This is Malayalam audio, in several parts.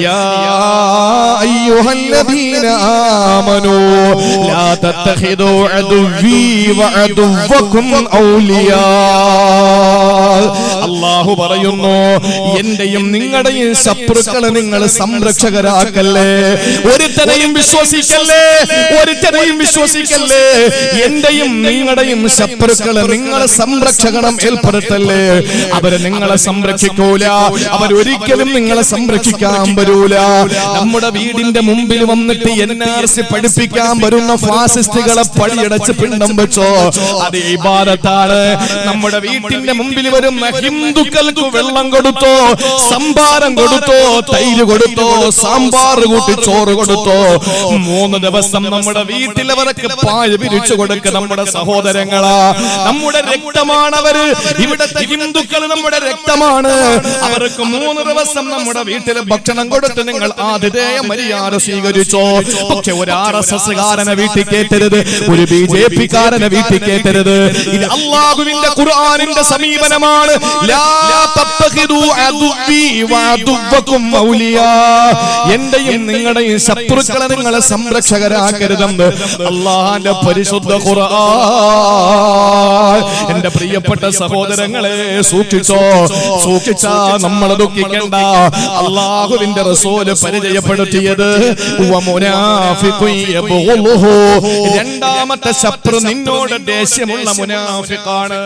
യാ അയ്യുഹല്ലദീന ആമനൂ ലാ തത്തഖിദൂ അദുവ്വീ വഅദുവ്വകും ഔലിയാ. അല്ലാഹു പറയുന്നു, എന്റെയും നിങ്ങളുടെയും ശത്രുക്കളെ നിങ്ങൾ സംരക്ഷകരാക്കല്ലേ. ഒരുത്തനെയും വിശ്വസിക്കല്ലേ, ഒരുത്തനെയും വിശ്വസിക്കല്ലേ. എന്റെയും നിങ്ങളുടെയും ശത്രുക്കളെ നിങ്ങളെ സംരക്ഷകണം ഏർപ്പെടുത്തല്ലേ. അവരെ നിങ്ങളെ സംരക്ഷിക്കൂല, അവരൊരിക്കലും നിങ്ങളെ സംരക്ഷിക്കാൻ വരൂല. നമ്മുടെ വീടിന്റെ മുമ്പിൽ വന്നിട്ട് NRC പഠിപ്പിക്കാൻ വരുന്ന ഫാസിസ്റ്റുകളെ പടിയടച്ച് പിണ്ടം വെച്ചോ, അത് ഇബാദത്താണ്. നമ്മുടെ വീട്ടിന്റെ മുമ്പിൽ വരുന്ന ഹിന്ദുക്കൾക്ക് വെള്ളം കൊടുത്തോ, സംഭാരം കൊടുത്തോ, തൈര് കൊടുത്തോ, സാമ്പാർ കൂട്ടി ചോറ് കൊടുത്തോ, 3 ദിവസം നമ്മുടെ വീട്ടിലവർക്ക് പായ വിരിച്ചു കൊടുക്ക. നമ്മുടെ സഹോദരങ്ങളാ, നമ്മുടെ രക്തമാണവര്. ഇവിടത്തെ ഹിന്ദുക്കൾ നമ്മുടെ രക്തമാണ്. അവർക്ക് 3 ദിവസം നമ്മുടെ വീട്ടിൽ ഭക്ഷണം കൊടുത്ത് നിങ്ങൾ ആതിഥേയ മര്യാദ സ്വീകരിച്ചോ. പക്ഷെ ഒരു RSS കാരനെ വീട്ടിൽ കേറ്റരുത്, ഒരു BJP കാരനെ വീട്ടിൽ കേറ്റരുത്. ഇത് അല്ലാഹുവിന്റെ ഖുർആനിന്റെ സമീപനമാണ്. ലാ തത്തഖിദൂ അദുവ്വീ വഅദുവ്വകും ഔലിയാ. എന്റെയും നിങ്ങളുടെയും ശത്രുക്കളെ നിങ്ങളെ സംരക്ഷകരാക്കരുതെന്ന് അല്ലാഹുവിന്റെ പരിശുദ്ധ ഖുർആൻ. എന്റെ പ്രിയപ്പെട്ട സഹോദരങ്ങളെ, സൂക്ഷിച്ചോ. സൂക്ഷിച്ചാ നമ്മൾ ദുഃഖിക്കണ്ട. അല്ലാഹുവിന്റെ റസൂൽ പരിചയപ്പെടുത്തിയത് രണ്ടാമത്തെ ശത്രു നിന്നോട് ദേഷ്യമുള്ള മുനാഫിഖാണ്.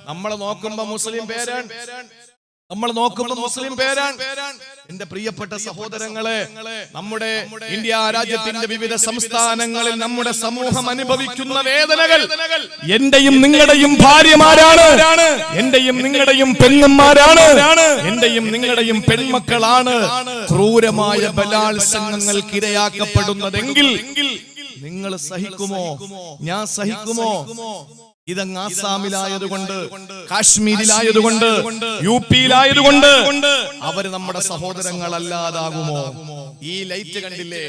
നമ്മൾ നോക്കുമ്പോ മുസ്ലിം പേരാണ്, നമ്മൾ നോക്കുമ്പോൾ മുസ്ലിം പേരാണ്. എന്റെ പ്രിയപ്പെട്ട സഹോദരങ്ങളെ, നമ്മുടെ ഇന്ത്യ രാജ്യത്തിന്റെ വിവിധ സംസ്ഥാനങ്ങളിൽ നമ്മുടെ സമൂഹം അനുഭവിക്കുന്ന വേദനകൾ എന്റെയും നിങ്ങളുടെയും ഭാര്യമാരാണ്, എന്റെയും നിങ്ങളുടെയും പെണ്ണന്മാരാണ്, എന്റെയും നിങ്ങളുടെയും പെൺമക്കളാണ് ക്രൂരമായ ബലാത്സംഗങ്ങൾക്ക് ഇരയാക്കപ്പെടുന്നതെങ്കിൽ നിങ്ങൾ സഹിക്കുമോ? ഞാൻ സഹിക്കുമോ? ഇതങ്ങ് ആസാമിലായതുകൊണ്ട്, കാശ്മീരിലായതുകൊണ്ട്, UP-യിലായതുകൊണ്ട് അവര് നമ്മുടെ സഹോദരങ്ങളല്ലാതാകുമോ? ഈ ലൈറ്റ് കണ്ടില്ലേ?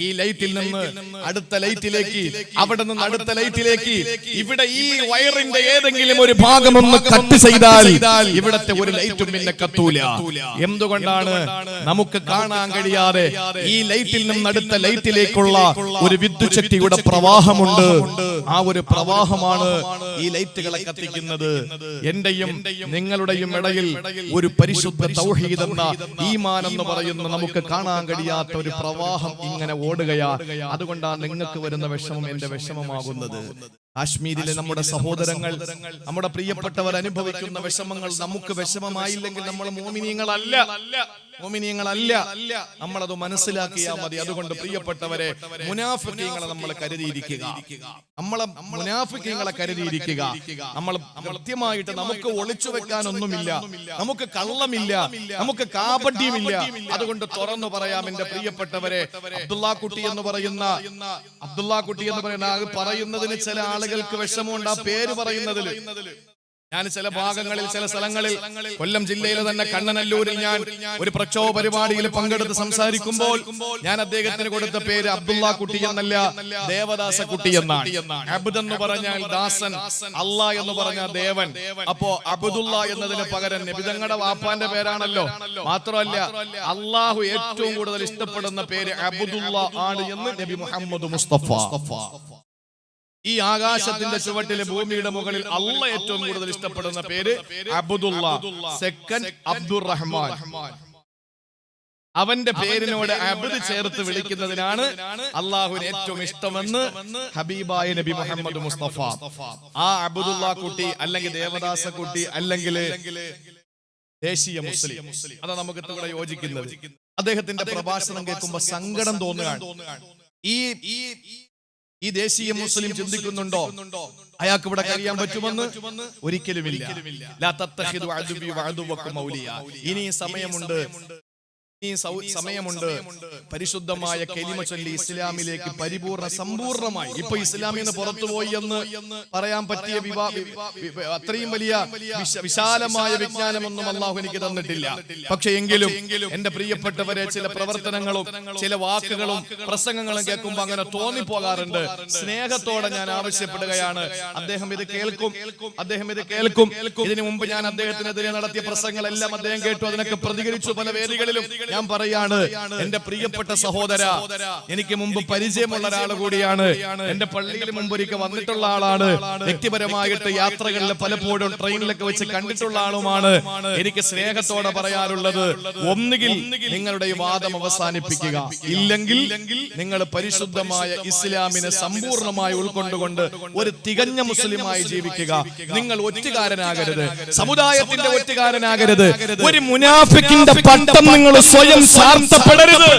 ഈ ലൈറ്റിൽ നിന്ന് അടുത്ത ലൈറ്റിലേക്ക്, അവിടെ നിന്ന് അടുത്ത ലൈറ്റിലേക്ക്, ഇവിടെ ഈ വയറിന്റെ ഏതെങ്കിലും ഒരു ഭാഗം ഒന്ന് കട്ട് ചെയ്താൽ ഇവിടത്തെ ഒരു ലൈറ്റും പിന്നെ കത്തൂല. എന്തുകൊണ്ടാണ്? നമുക്ക് കാണാൻ കഴിയാതെ ഈ ലൈറ്റിൽ നിന്ന് അടുത്ത ലൈറ്റിലേക്കുള്ള ഒരു വിദ്യുത് ശക്തിയുടെ പ്രവാഹമുണ്ട്. ആ ഒരു പ്രവാഹമാണ് ഈ ലൈറ്റുകളെ കത്തിക്കുന്നത്. എന്റെയും നിങ്ങളുടെയും ഇടയിൽ ഒരു പരിശുദ്ധ തൗഹീദ് എന്ന ഈമാൻ എന്ന് പറയുന്ന നമുക്ക് കാണാൻ കഴിയാത്ത ഒരു പ്രവാഹം ഇങ്ങനെ ഓടുകയാ. അതുകൊണ്ടാണ് നിങ്ങൾക്ക് വരുന്ന വിഷമം എന്റെ വിഷമമാകുന്നത്. കാശ്മീരിലെ നമ്മുടെ സഹോദരങ്ങൾ, നമ്മുടെ പ്രിയപ്പെട്ടവർ അനുഭവിക്കുന്ന വിഷമങ്ങൾ നമുക്ക് വിഷമമായില്ലെങ്കിൽ നമ്മൾ മോമിനീങ്ങളല്ല, മോമിനീങ്ങളല്ല. നമ്മളത് മനസ്സിലാക്കിയാൽ മതി. അതുകൊണ്ട് പ്രിയപ്പെട്ടവരെ, മുനാഫിഖീങ്ങളെ നമ്മൾ കരുതിയിരിക്കുക, നമ്മളെ മുനാഫിഖീങ്ങളെ കരുതിയിരിക്കുക. നമ്മൾ കൃത്യമായിട്ട്, നമുക്ക് ഒളിച്ചു വെക്കാനൊന്നുമില്ല, നമുക്ക് കള്ളമില്ല, നമുക്ക് കാപട്യമില്ല. അതുകൊണ്ട് തുറന്നു പറയാം എന്റെ പ്രിയപ്പെട്ടവരെ. അബ്ദുള്ള കുട്ടി എന്ന് പറയുന്ന പറയുന്നതിന് ചില ആളുകൾക്ക് വിഷമമുണ്ട്, ആ പേര് പറയുന്നതിൽ. ഞാൻ ചില ഭാഗങ്ങളിൽ, ചില സ്ഥലങ്ങളിൽ, കൊല്ലം ജില്ലയിലെ തന്നെ കണ്ണനല്ലൂരിൽ ഞാൻ ഒരു പ്രക്ഷോഭ പരിപാടിയിൽ പങ്കെടുത്ത് സംസാരിക്കുമ്പോൾ ഞാൻ അദ്ദേഹത്തിന് കൊടുത്ത പേര് അബ്ദുള്ള കുട്ടി എന്നല്ല, ദേവദാസ കുട്ടി എന്നാണ്. അബ്ദ് എന്ന് പറഞ്ഞാൽ ദാസൻ, അല്ലാ എന്ന് പറഞ്ഞാൽ ദേവൻ. അപ്പോ അബ്ദുള്ള എന്നതിന് പകരം നബി തങ്ങളുടെ വാപ്പാന്റെ പേരാണല്ലോ. മാത്രമല്ല, അള്ളാഹു ഏറ്റവും കൂടുതൽ ഇഷ്ടപ്പെടുന്ന പേര് അബ്ദുള്ള ആണ് എന്ന് നബി മുഹമ്മദ് മുസ്തഫ. ഈ ആകാശത്തിന്റെ ചുവട്ടിലെ ഭൂമിയുടെ മുകളിൽ അള്ളാഹ് ഏറ്റവും കൂടുതൽ ഇഷ്ടപ്പെടുന്ന പേര് അബ്ദുള്ള, സെക്കൻഡ് അബ്ദുറഹ്മാൻ. അവന്റെ പേരിനോട് അബ്ദ് ചേർത്ത് വിളിക്കുന്നതിനാണ് അള്ളാഹുവിന് ഏറ്റവും ഇഷ്ടമെന്ന് ഹബീബായ നബി മുഹമ്മദ് മുസ്തഫ. ആ അബ്ദുള്ള കുട്ടി അല്ലെങ്കിൽ ദേവദാസ കുട്ടി അല്ലെങ്കിൽ ദേശീയ മുസ്ലിം, അതാ നമുക്ക് ഇവിടെ യോജിക്കുന്നത്. അദ്ദേഹത്തിന്റെ പ്രഭാഷണം കേൾക്കുമ്പോ സങ്കടം തോന്നുകയാണ്. ഈ ദേശീയ മുസ്ലിം ചിന്തിക്കുന്നുണ്ടോ അയാൾക്ക് ഇവിടെ കഴിയാൻ പറ്റുമെന്ന്? ഒരിക്കലുമില്ല. ലാ തത്തഖിദു അദുവ്വി വഅദുവ്വകും ഔലിയാ. ഇനി സമയമുണ്ട്, പരിശുദ്ധമായ കലിമ ചൊല്ലി ഇസ്ലാമിലേക്ക് പരിപൂർണ്ണ സമ്പൂർണ്ണമായി. ഇപ്പൊ ഇസ്ലാമിൽ നിന്ന് പുറത്തുപോയി എന്ന് പറയാൻ പറ്റിയ അത്രയും വലിയ വിശാലമായ വിജ്ഞാനമൊന്നും അള്ളാഹു എനിക്ക് തന്നിട്ടില്ല. പക്ഷെ എങ്കിലും എന്റെ പ്രിയപ്പെട്ടവരെ, ചില പ്രവർത്തനങ്ങളും ചില വാക്കുകളും പ്രസംഗങ്ങളും കേൾക്കുമ്പോ അങ്ങനെ തോന്നിപ്പോകാറുണ്ട്. സ്നേഹത്തോടെ ഞാൻ ആവശ്യപ്പെടുകയാണ്, അദ്ദേഹം ഇത് കേൾക്കും. ഇതിനു മുമ്പ് ഞാൻ അദ്ദേഹത്തിനെതിരെ നടത്തിയ പ്രസംഗങ്ങളെല്ലാം അദ്ദേഹം കേട്ടു, അതിനൊക്കെ പ്രതികരിച്ചു പല വേദികളിലും. ഞാൻ പറയാണ്, എന്റെ പ്രിയപ്പെട്ട സഹോദര, എനിക്ക് മുമ്പ് പരിചയമുള്ള ഒരാൾ കൂടിയാണ്. എന്റെ പള്ളിയിൽ മുമ്പൊരിക്കൽ വന്നിട്ടുള്ള ആളാണ്. വ്യക്തിപരമായിട്ട് യാത്രകളിൽ പലപ്പോഴും ട്രെയിനിലൊക്കെ വെച്ച് കണ്ടിട്ടുള്ള ആളുമാണ്. എനിക്ക് സ്നേഹത്തോടെ പറയാനുള്ളത്, ഒന്നുകിൽ നിങ്ങളുടെ ഈ വാദം അവസാനിപ്പിക്കുക, ഇല്ലെങ്കിൽ നിങ്ങൾ പരിശുദ്ധമായ ഇസ്ലാമിനെ സമ്പൂർണ്ണമായി ഉൾക്കൊണ്ടുകൊണ്ട് ഒരു തികഞ്ഞ മുസ്ലിമായി ജീവിക്കുക. നിങ്ങൾ ഒറ്റുകാരനാകരുത്, സമുദായത്തിന്റെ ഒറ്റുകാരനാകരുത്, ഒരു മുനാഫിക്കിന്റെ പട്ടം നിങ്ങൾ സ്വയം സാർത്ഥപ്പെടരുത്.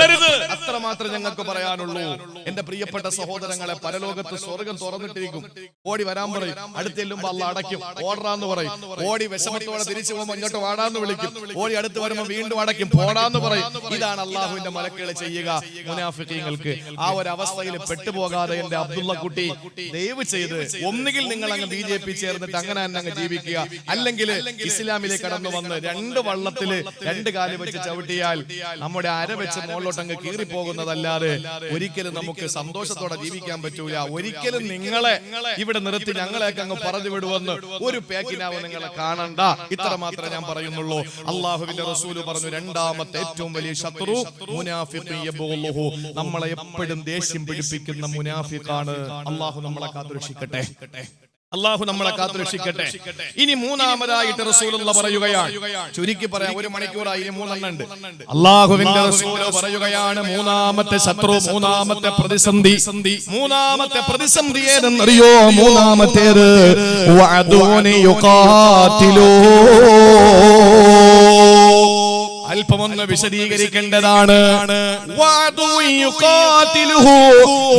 അത്രമാത്രം ഞങ്ങൾക്ക് പറയാനുള്ളൂ. എന്റെ പ്രിയപ്പെട്ട സഹോദരങ്ങളെ, പരലോകത്ത് സ്വർഗം തുറന്നിട്ടിരിക്കും. ഓടി വരാൻ പറയും, അടുത്തെല്ലുമ്പോ അള്ളാഹ് അടയ്ക്കും, ഓടാന്ന് പറയും. ഓടി വിഷമത്തോടെ തിരിച്ചു പോകുമ്പോൾ ഇങ്ങോട്ട് വാടാന്ന് വിളിക്കും. ഓടി അടുത്ത് വരുമ്പോ വീണ്ടും അടയ്ക്കും, പോടാന്ന് പറയും. ഇതാണ് അള്ളാഹുവിന്റെ മലക്കുകൾ ചെയ്യുക മുനാഫിക്കീങ്ങൾക്ക്. ആ ഒരു അവസ്ഥയിൽ പെട്ടുപോകാതെ എന്റെ അബ്ദുള്ള കുട്ടി, ദയവ് ചെയ്ത് ഒന്നുകിൽ നിങ്ങൾ അങ്ങ് BJP ചേർന്നിട്ട് അങ്ങനെ തന്നെ അങ്ങ് ജീവിക്കുക, അല്ലെങ്കിൽ ഇസ്ലാമിലേക്ക് കടന്നു വന്ന് രണ്ട് വള്ളത്തില് രണ്ട് കാല് വെച്ച് ചവിട്ടിയാൽ നമ്മുടെ അര വെച്ച് മുകളിലോട്ട് അങ്ങ് കീറിപ്പോകുന്നതല്ലാതെ ഒരിക്കലും നമുക്ക് സന്തോഷത്തോടെ ജീവിക്കാൻ പറ്റൂല. ഒരിക്കലും നിങ്ങളെ ഇവിടെ നിർത്തി ഞങ്ങളെയൊക്കെ അങ്ങ് പറഞ്ഞു വിടുവെന്ന് ഒരു പേക്കിനാവ് നിങ്ങളെ കാണണ്ട. ഇത്ര മാത്രമേ ഞാൻ പറയുന്നുള്ളൂ. അള്ളാഹുവിന്റെ റസൂല് പറഞ്ഞു, രണ്ടാമത്തെ ഏറ്റവും വലിയ ശത്രു മുനാഫിഖ് യബൂലുഹു, നമ്മളെ എപ്പോഴും ദേഷ്യം പിടിപ്പിക്കുന്ന മുനാഫിഖാണ്. അള്ളാഹു നമ്മളെ കാത്തുരക്ഷിക്കട്ടെ, അള്ളാഹു നമ്മളെ കാത്തുരക്ഷിക്കട്ടെ. ഇനി മൂന്നാമതായിട്ട് റസൂലുള്ള പറയുകയാണ്, ചുരുക്കി പറയാം, 1 മണിക്കൂറായി, 3 എണ്ണം ഉണ്ട്. അള്ളാഹുവിന്റെ റസൂല് പറയുകയാണ്, മൂന്നാമത്തെ ശത്രു, മൂന്നാമത്തെ പ്രതിസന്ധി ഏതെന്നറിയോ? മൂന്നാമത്തേത് വഅദൂനി യുഖാതിലൂ. അല്പമൊന്ന് വിശദീകരിക്കേണ്ടതാണ്.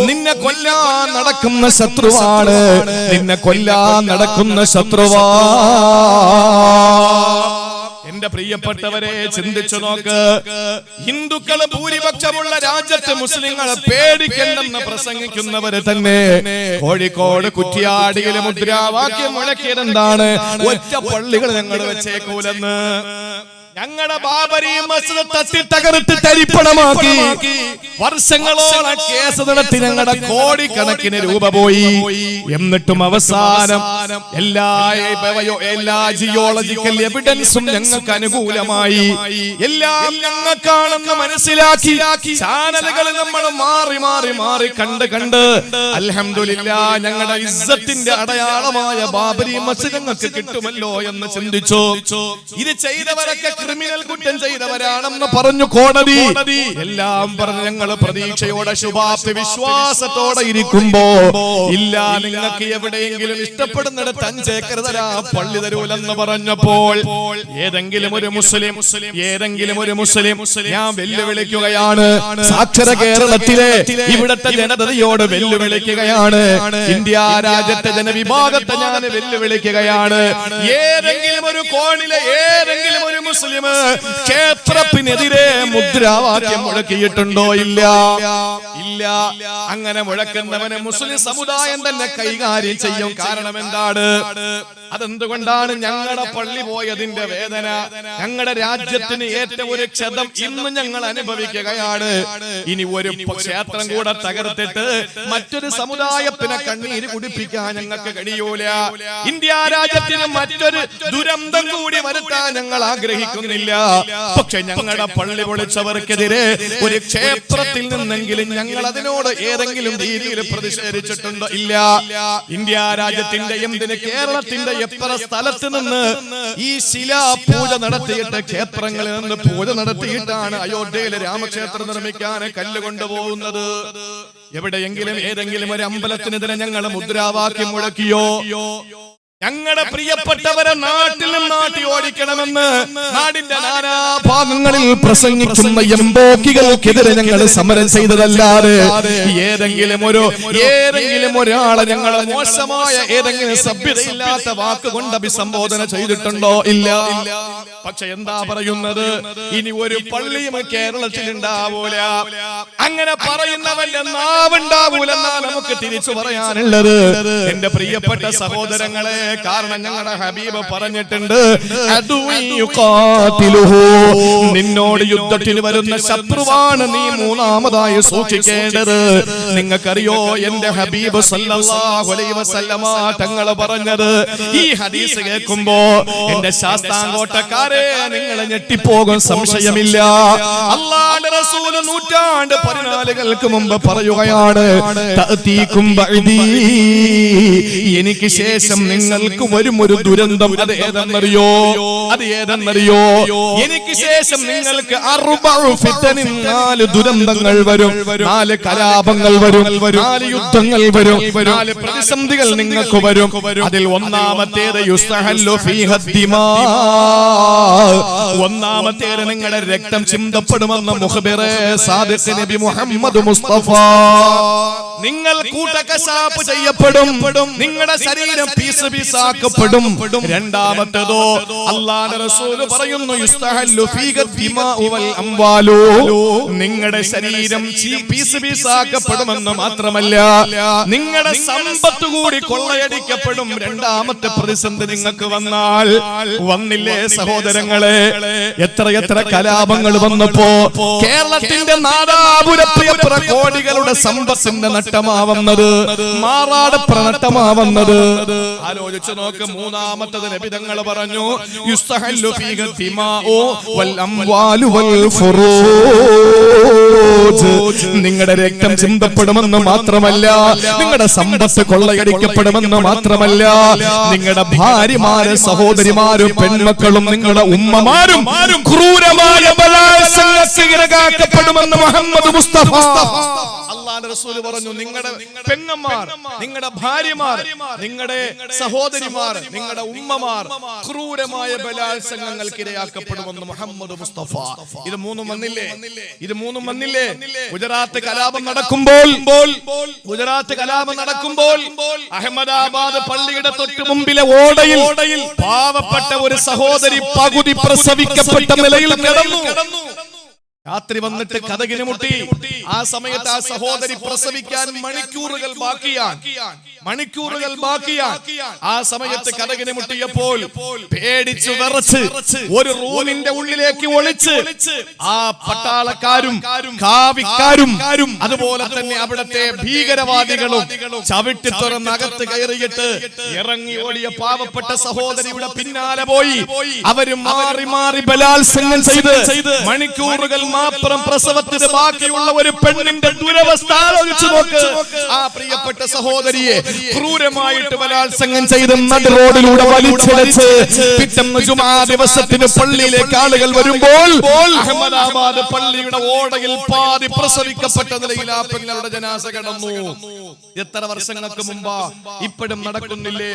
നിന്നെ കൊല്ലാൻ നടക്കുന്ന ശത്രുവാണ്, നിന്നെ കൊല്ലാൻ നടക്കുന്ന ശത്രുവാ. എന്റെ പ്രിയപ്പെട്ടവരെ, ചിന്തിച്ചു നോക്ക്. ഹിന്ദുക്കൾ ഭൂരിപക്ഷമുള്ള രാജ്യത്ത് മുസ്ലിങ്ങളെ പേടിക്കണ്ടെന്ന് പ്രസംഗിക്കുന്നവര് തന്നെ കോഴിക്കോട് കുറ്റിയാടിയിലെ മുദ്രാവാക്യം മുഴക്കിയതെന്താണ്? ഒറ്റ പള്ളികൾ ഞങ്ങൾ വെച്ചേക്കൂലെന്ന്. ഞങ്ങളുടെ ബാബരി മസ്ജിദ് തട്ടി തകർത്ത് തരിപ്പണമാക്കി വർഷങ്ങളോളം കേസ് നടത്തി ഞങ്ങളുടെ കോടിക്കണക്കിന് രൂപ പോയി. എന്നിട്ടും അവസാനം എല്ലാ ജിയോളജിക്കൽ എവിഡൻസും ഞങ്ങൾക്ക് അനുകൂലമായി. എല്ലാം ഞങ്ങൾക്കാണെന്ന് മനസ്സിലാക്കി ചാനലുകൾ നമ്മൾ മാറി കണ്ട് അൽഹംദുലില്ലാ ഞങ്ങളുടെ ഇസ്സത്തിന്റെ അടയാളമായ ബാബരി മസ്ജിദ് ഞങ്ങൾക്ക് കിട്ടുമല്ലോ എന്ന് ചിന്തിച്ചു. ഇത് ചെയ്തവരൊക്കെ ക്രിമിനൽ കുറ്റം ചെയ്തവരാണെന്ന് പറഞ്ഞു കോടതി. എല്ലാം പറഞ്ഞ് ഞങ്ങൾ പ്രതീക്ഷയോടെ ശുഭാപ്തി വിശ്വാസത്തോടെ ഇരിക്കുമ്പോ, ഇല്ല നിങ്ങൾക്ക് എവിടെയെങ്കിലും ഇഷ്ടപ്പെടുന്നിടത്ത് 5 ഏക്കർ തരാ, പള്ളി തരൂലെന്ന് പറഞ്ഞപ്പോൾ ഏതെങ്കിലും ഒരു മുസ്ലിം ഞാൻ വെല്ലുവിളിക്കുകയാണ്, സാക്ഷര കേരളത്തിലെ ഇവിടത്തെ ജനതയോട് വെല്ലുവിളിക്കുകയാണ്, ഇന്ത്യ രാജ്യത്തെ ജനവിഭാഗത്തെ ഞാൻ വെല്ലുവിളിക്കുകയാണ്. ഏതെങ്കിലും ഒരു കോണിലെ ഏതെങ്കിലും ഒരു മുസ്ലിം ക്ഷേത്രത്തിനെതിരെ മുദ്രാവാക്യം മുഴക്കിയിട്ടുണ്ടോ? ഇല്ല. അങ്ങനെ മുഴക്കുന്നവനെ മുസ്ലിം സമുദായം തന്നെ കൈകാര്യം ചെയ്യും. കാരണം എന്താണ്? അതെന്തുകൊണ്ടാണ്? ഞങ്ങളുടെ പള്ളി പോയതിന്റെ വേദന, ഞങ്ങളുടെ രാജ്യത്തിന് ഏറ്റവും ഒരു ക്ഷതം ഇന്ന് ഞങ്ങൾ അനുഭവിക്കുകയാണ്. ഇനി ഒരു ക്ഷേത്രം കൂടെ തകർത്തിട്ട് മറ്റൊരു സമുദായത്തിനെ കണ്ണീര് കുടിപ്പിക്കാൻ ഞങ്ങൾക്ക് കഴിയൂല. ഇന്ത്യ രാജ്യത്തിന് മറ്റൊരു ദുരന്തം കൂടി വരുത്താൻ ഞങ്ങൾ ആഗ്രഹിക്കുന്നില്ല. പക്ഷെ ഞങ്ങളുടെ പള്ളി പൊളിച്ചവർക്കെതിരെ ഒരു ക്ഷേത്രത്തിൽ നിന്നെങ്കിലും ഞങ്ങൾ അതിനോട് ഏതെങ്കിലും രീതിയിൽ പ്രതിഷേധിച്ചിട്ടുണ്ടോ? ഇല്ല. ഇന്ത്യ രാജ്യത്തിന്റെ എന്തിന് കേരളത്തിന്റെ എത്ര സ്ഥലത്ത് നിന്ന് ഈ ശിലാ പൂജ നടത്തിയിട്ട്, ക്ഷേത്രങ്ങളിൽ നിന്ന് പൂജ നടത്തിയിട്ടാണ് അയോധ്യയിലെ രാമക്ഷേത്രം നിർമ്മിക്കാൻ കല്ല് കൊണ്ടുപോകുന്നത്. എവിടെയെങ്കിലും ഏതെങ്കിലും ഒരു അമ്പലത്തിനെതിരെ ഞങ്ങൾ മുദ്രാവാക്യം മുഴക്കിയോ? ഞങ്ങളുടെ പ്രിയപ്പെട്ടവരെ നാട്ടിൽ ഓടിക്കണമെന്ന് നാടിന്റെ നാനാഭാഗങ്ങളിൽ പ്രസംഗിക്കുന്ന എംബോക്കികൾക്കെതിരെ ഞങ്ങൾ സമരം ചെയ്തതല്ലാതെ ഏതെങ്കിലും ഒരാളെ ഞങ്ങൾ മോശമായ ഏതെങ്കിലും സഭ്യതയില്ലാത്ത വാക്കുകൊണ്ട് അഭിസംബോധന ചെയ്തിട്ടുണ്ടോ? ഇല്ല. പക്ഷെ എന്താ പറയുന്നത്? ഇനി ഒരു പള്ളിയും കേരളത്തിൽ ഉണ്ടാവൂല. അങ്ങനെ പറയുന്നവന്റെ നാവുണ്ടാവൂലെന്നാ നമുക്ക് തിരിച്ചു പറയാനുള്ളത്. എന്റെ പ്രിയപ്പെട്ട സഹോദരങ്ങളെ, കാരണം ഞങ്ങളുടെ ഹബീബ് പറഞ്ഞിട്ടുണ്ട്, നിന്നോട് യുദ്ധത്തിന് വരുന്ന ശത്രുവാണ് നീ മൂന്നാമതായി സൂക്ഷിക്കേണ്ടത്. നിങ്ങൾക്കറിയോ എന്റെ ഹബീബ് സല്ലല്ലാഹു അലൈഹി വസല്ലമ തങ്ങൾ പറഞ്ഞത്? ഈ ഹദീസ് കേൾക്കുമ്പോ എന്റെ ശാസ്താംകോട്ടക്കാരെ നിങ്ങൾ ഞെട്ടിപ്പോകും, സംശയമില്ല. അല്ലാഹുവിന്റെ റസൂൽ 14 മുമ്പ് പറയുകയാണ്, എനിക്ക് ശേഷം നിങ്ങൾക്ക് വരും ഒരു ദുരന്തം. അത് ഏതെന്നറിയോ? എനിക്ക് ശേഷം നിങ്ങൾക്ക് 4 ദുരന്തങ്ങൾ വരും, 4 കലാപങ്ങൾ വരും, 4 യുദ്ധങ്ങൾ വരും, 4 പ്രതിസന്ധികൾ നിങ്ങൾക്ക് വരും. അതിൽ ഒന്നാമത്തേത് യുസ്തഹല്ലു ഫീഹ ദിമാ, ഒന്നാമത്തേത് നിങ്ങളുടെ രക്തം ചിന്തപ്പെടുമെന്ന് മുഖബിറെ സാദിഖ് നബി മുഹമ്മദ് മുസ്തഫ. നിങ്ങൾ കൂട്ടക്കശാപ്പ് ചെയ്യപ്പെടും, നിങ്ങളുടെ ശരീരം പീസ് പീസാക്കപ്പെടും. രണ്ടാമത്തേതോ അല്ലാഹുവിന്റെ റസൂൽ പറയുന്നു, യുസ്തഹല്ലു ഫീഹ ദിമാഉ വൽ അംവാലു, നിങ്ങളുടെ ശരീരം പീസ് പീസാക്കപ്പെടുമെന്ന് മാത്രമല്ല നിങ്ങളുടെ സമ്പത്ത് കൂടി കൊള്ളയടിക്കപ്പെടും. രണ്ടാമത്തെ പ്രതിസന്ധി നിങ്ങൾക്ക് വന്നില്ലേ സഹോദരങ്ങളെ? എത്ര കലാപങ്ങൾ വന്നപ്പോ കേരളത്തിന്റെ നാദാപുരപ്രിയപ്ര കോടികളുടെ സമ്പത്തിന്റെ നട്ടമാവുന്നത്, മാറാട് പ്രണട്ടമാവുന്നത്. ആലോചിച്ചു നോക്ക്. മൂന്നാമത്തത് നബി തങ്ങൾ പറഞ്ഞു, യുസ്തഹല്ലു ഫീഹ ദിമാഉ വൽ അംവാലു വൽ ഫുറൂജ്, നിങ്ങളുടെ രക്തം ചിന്തപ്പെടുമെന്ന് മാത്രമല്ല നിങ്ങളുടെ സമ്പത്ത് കൊള്ളയടിക്കപ്പെടുമെന്ന് മാത്രമല്ല നിങ്ങളുടെ ഭാര്യമാരും സഹോദരിമാരും പെൺമക്കളും നിങ്ങളുടെ ഉമ്മമാരും ക്രൂരമായ ബലാത്സംഗത്തിന് ഇരയാക്കപ്പെടുമെന്ന് മുഹമ്മദ് മുസ്തഫ. അല്ലാഹുവിന്റെ റസൂൽ പറഞ്ഞു, നിങ്ങളുടെ പെങ്ങന്മാർ, നിങ്ങളുടെ ഭാര്യമാർ, നിങ്ങളുടെ സഹോദരിമാർ, നിങ്ങളുടെ ഉമ്മമാർ ക്രൂരമായ ബലാത്സംഗങ്ങൾക്ക് ഇരയാക്കപ്പെടുമെന്ന് മുഹമ്മദ് മുസ്തഫ. ഇത് മൂന്നും വന്നില്ലേ? ഗുജറാത്ത് കലാപം നടക്കുമ്പോൾ അഹമ്മദാബാദ് പള്ളിയുടെ തൊട്ട് മുമ്പിലെ ഓടയിൽ പാവപ്പെട്ട ഒരു സഹോദരി പകുതി പ്രസവിക്കപ്പെട്ട നിലയിൽ കിടന്നു. രാത്രി വന്നിട്ട് കതകിന് മുട്ടി. ആ സമയത്ത് ആ സഹോദരി പ്രസവിക്കാൻ മണിക്കൂറുകൾ ബാക്കിയാണ്. ആ സമയത്ത് കതകിന് മുട്ടിയപ്പോൾ പേടിച്ചു വിറച്ച് ഒരു റൂമിന്റെ ഉള്ളിലേക്ക് ഒളിച്ച് ആ പട്ടാളക്കാരും കാവിക്കാരും അതുപോലെ തന്നെ അവിടത്തെ ഭീകരവാദികളും ചവിട്ടി തുറന്ന് അകത്ത് കയറിയിട്ട് ഇറങ്ങി ഓടിയ പാവപ്പെട്ട സഹോദരിയുടെ പിന്നാലെ പോയി അവര് മാറി ബലാത്സംഗം ചെയ്ത് മണിക്കൂറുകൾ മാത്രം പ്രസവത്തിന് ബാക്കിയുള്ള ഒരു പെണ്ണിന്റെ ദുരവസ്ഥ ആലോചിച്ചു നോക്ക്. ആ പ്രിയപ്പെട്ട സഹോദരിയെ ക്രൂരമായിട്ട് ബലാത്സംഗം ചെയ്ത് നടു റോഡിലൂടെ വലിച്ചിഴച്ച് പിറ്റേന്ന് ജുമാ ദിവസത്തിന് പള്ളിയിലേക്ക് ആളുകൾ വരുമ്പോൾ അഹമ്മദാബാദ് പള്ളിയുടെ ഓടയിൽ പാതി പ്രസവിക്കപ്പെട്ട നിലയിൽ ആ പെങ്ങളുടെ ജനാസ കിടന്നു. എത്ര വർഷങ്ങൾക്ക് മുമ്പാ? ഇപ്പോഴും നടക്കുന്നില്ലേ?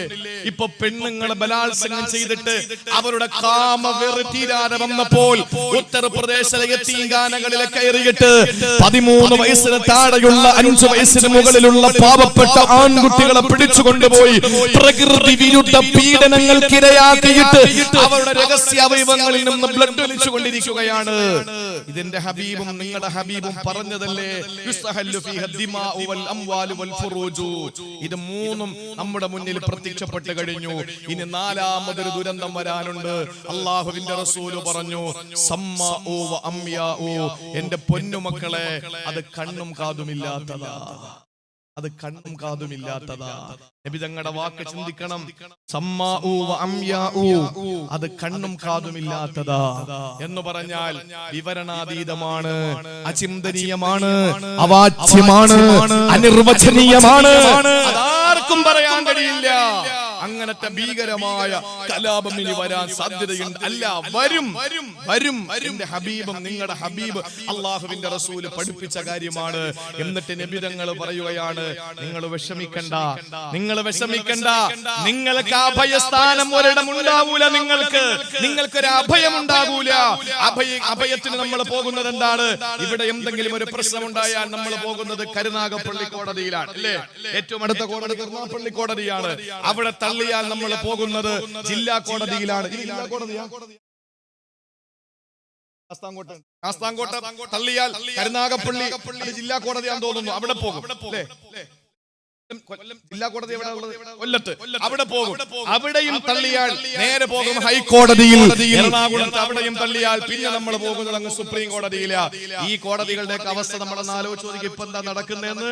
ഇപ്പൊ പെണ്ണുങ്ങളെ ബലാത്സംഗം ചെയ്തിട്ട് അവരുടെ കാമവെറി തീരാതെ വന്നപ്പോൾ ഉത്തർപ്രദേശിലെ യതീംഖാനകളിലെ കയറിയിട്ട് 13 വയസ്സിന് താഴെയുള്ള 5 വയസ്സിന് മുകളിലുള്ള പാവപ്പെട്ട ആൺകുട്ടികളെ പിടിച്ചുകൊണ്ടുപോയി പ്രകൃതി വിരുദ്ധ പീഡനങ്ങൾക്കിരയാക്കിയിട്ട് അവരുടെ രഹസ്യ അവയവങ്ങളിൽ നിന്ന് ബ്ലഡ് ഒലിച്ചുകൊണ്ടിരിക്കുകയാണ്. ഇതിന്റെ ഹബീബും നിങ്ങളുടെ ഹബീബും പറഞ്ഞതല്ലേ, യുസ്തഹല്ലു ഫീഹ ദിമാഉ വൽ അംവാലു വൽ ഫുറൂജു. ഇത് മൂന്നും നമ്മുടെ മുന്നിൽ പ്രത്യക്ഷപ്പെട്ടു കഴിഞ്ഞു. ഇനി 4ാമതൊരു ദുരന്തം വരാനുണ്ട്. അല്ലാഹുവിന്റെ റസൂൽ പറഞ്ഞു, സമ്മാഉ വ അംയാഉ, എന്റെ പൊന്നുമക്കളെ, അത് കണ്ണും കാതുമില്ലാത്തതാ. നബി തങ്ങളുടെ വാക്ക് ചിന്തിക്കണം. സമ്മാഉ വ അംയാഉ, അത് കണ്ണും കാതുമില്ലാത്തതാ എന്ന് പറഞ്ഞാൽ വിവരണാതീതമാണ്, അചിന്തനീയമാണ്, അവാച്യമാണ്, അനിർവചനീയമാണ്. അതാർക്കും പറയാൻ കഴിയില്ല. അങ്ങനത്തെ ഭീകരമായ കലാപം ഇനി വരാൻ സാധ്യതയുണ്ട്. അല്ല, വരും. എന്റെ ഹബീബും നിങ്ങളുടെ ഹബീബ് അള്ളാഹുവിന്റെ റസൂല് പഠിപ്പിച്ച കാര്യമാണ്. എന്നിട്ട് നബി തങ്ങൾ പറയുകയാണ്, നിങ്ങൾ വിഷമിക്കണ്ട. നിങ്ങൾക്ക് അഭയസ്ഥാനം ഒരിടം ഉണ്ടാവൂല. നിങ്ങൾക്കൊരു അഭയം ഉണ്ടാകൂല. അഭയത്തിന് നമ്മൾ പോകുന്നത് എന്താണ്? ഇവിടെ എന്തെങ്കിലും ഒരു പ്രശ്നം ഉണ്ടായാൽ നമ്മൾ പോകുന്നത് കരുനാഗപ്പള്ളി കോടതിയിലാണ്, അല്ലേ? ഏറ്റവും അടുത്ത കോടതി കരുനാഗപ്പള്ളി കോടതിയാണ്. അവിടെ തള്ളിയാൽ നമ്മൾ പോകുന്നത് ജില്ലാ കോടതിയിലാണ്. ശാസ്താംകോട്ട തള്ളിയാൽ കരുനാഗപ്പള്ളി ജില്ലാ കോടതിയാണെന്ന് തോന്നുന്നു, അവിടെ പോകും അല്ലേ? ജില്ലാ കോടതി എവിടെ ഉള്ളത്? കൊല്ലത്ത്. അവിടെ പോകും. അവിടെയും തള്ളിയാൽ നേരെ പോകും ഹൈക്കോടതിയിൽ. എറണാകുളത്ത് അവിടെയും തള്ളിയാൽ പിന്നെ നമ്മൾ പോകുന്നത് അങ്ങ് സുപ്രീം കോടതിയിലാ. ഈ കോടതികളുടെ അവസ്ഥ നമ്മളൊന്ന് ആലോചിച്ച് നോക്കി. ഇപ്പൊ എന്താ നടക്കുന്നതെന്ന്?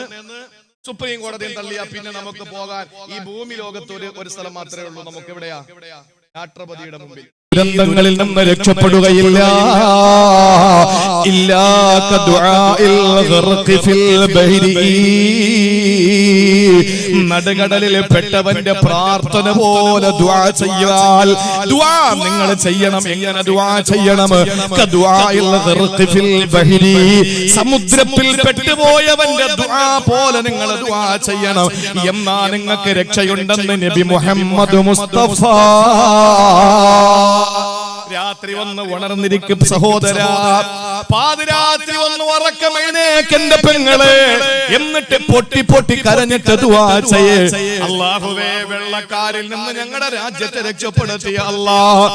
സുപ്രീം കോടതിയിൽ തള്ളിയാ പിന്നെ നമുക്ക് പോകാൻ ഈ ഭൂമി ലോകത്ത് ഒരു സ്ഥലം മാത്രമേ ഉള്ളൂ. നമുക്ക് എവിടെയാ? രാഷ്ട്രപതിയുടെ മുമ്പിൽ. ദുരന്തങ്ങളിൽ നിന്ന് രക്ഷപ്പെടുകയില്ല. നടുകടലിൽ പെട്ടവന്റെ പ്രാർത്ഥന പോലെ ദുആ ചെയ്യാൽ ദുആ നിങ്ങൾ ചെയ്യണം. എങ്ങനെ ദുആ ചെയ്യണം? സമുദ്രത്തിൽ പെട്ടുപോയവന്റെ ദുആ പോലെ നിങ്ങൾ ദുആ ചെയ്യണം. എന്നാ നിങ്ങൾക്ക് രക്ഷയുണ്ടെന്ന് നബി മുഹമ്മദ് മുസ്തഫ. രാത്രി വന്ന് ഉണർന്നിരിക്കും സഹോദരാ, പാതിരാത്രി വന്ന് ഉറക്കമെഴുന്നേക്കെന്റെ പെങ്ങളെ, എന്നിട്ട് പൊട്ടി പൊട്ടി കരഞ്ഞിട്ട് ദുആ ചെയ്യേ. അല്ലാഹുവേ, വെള്ളക്കാരിൽ നിന്ന് ഞങ്ങളുടെ രാജ്യത്തെ രക്ഷപ്പെടുത്തിയ അല്ലാഹ്,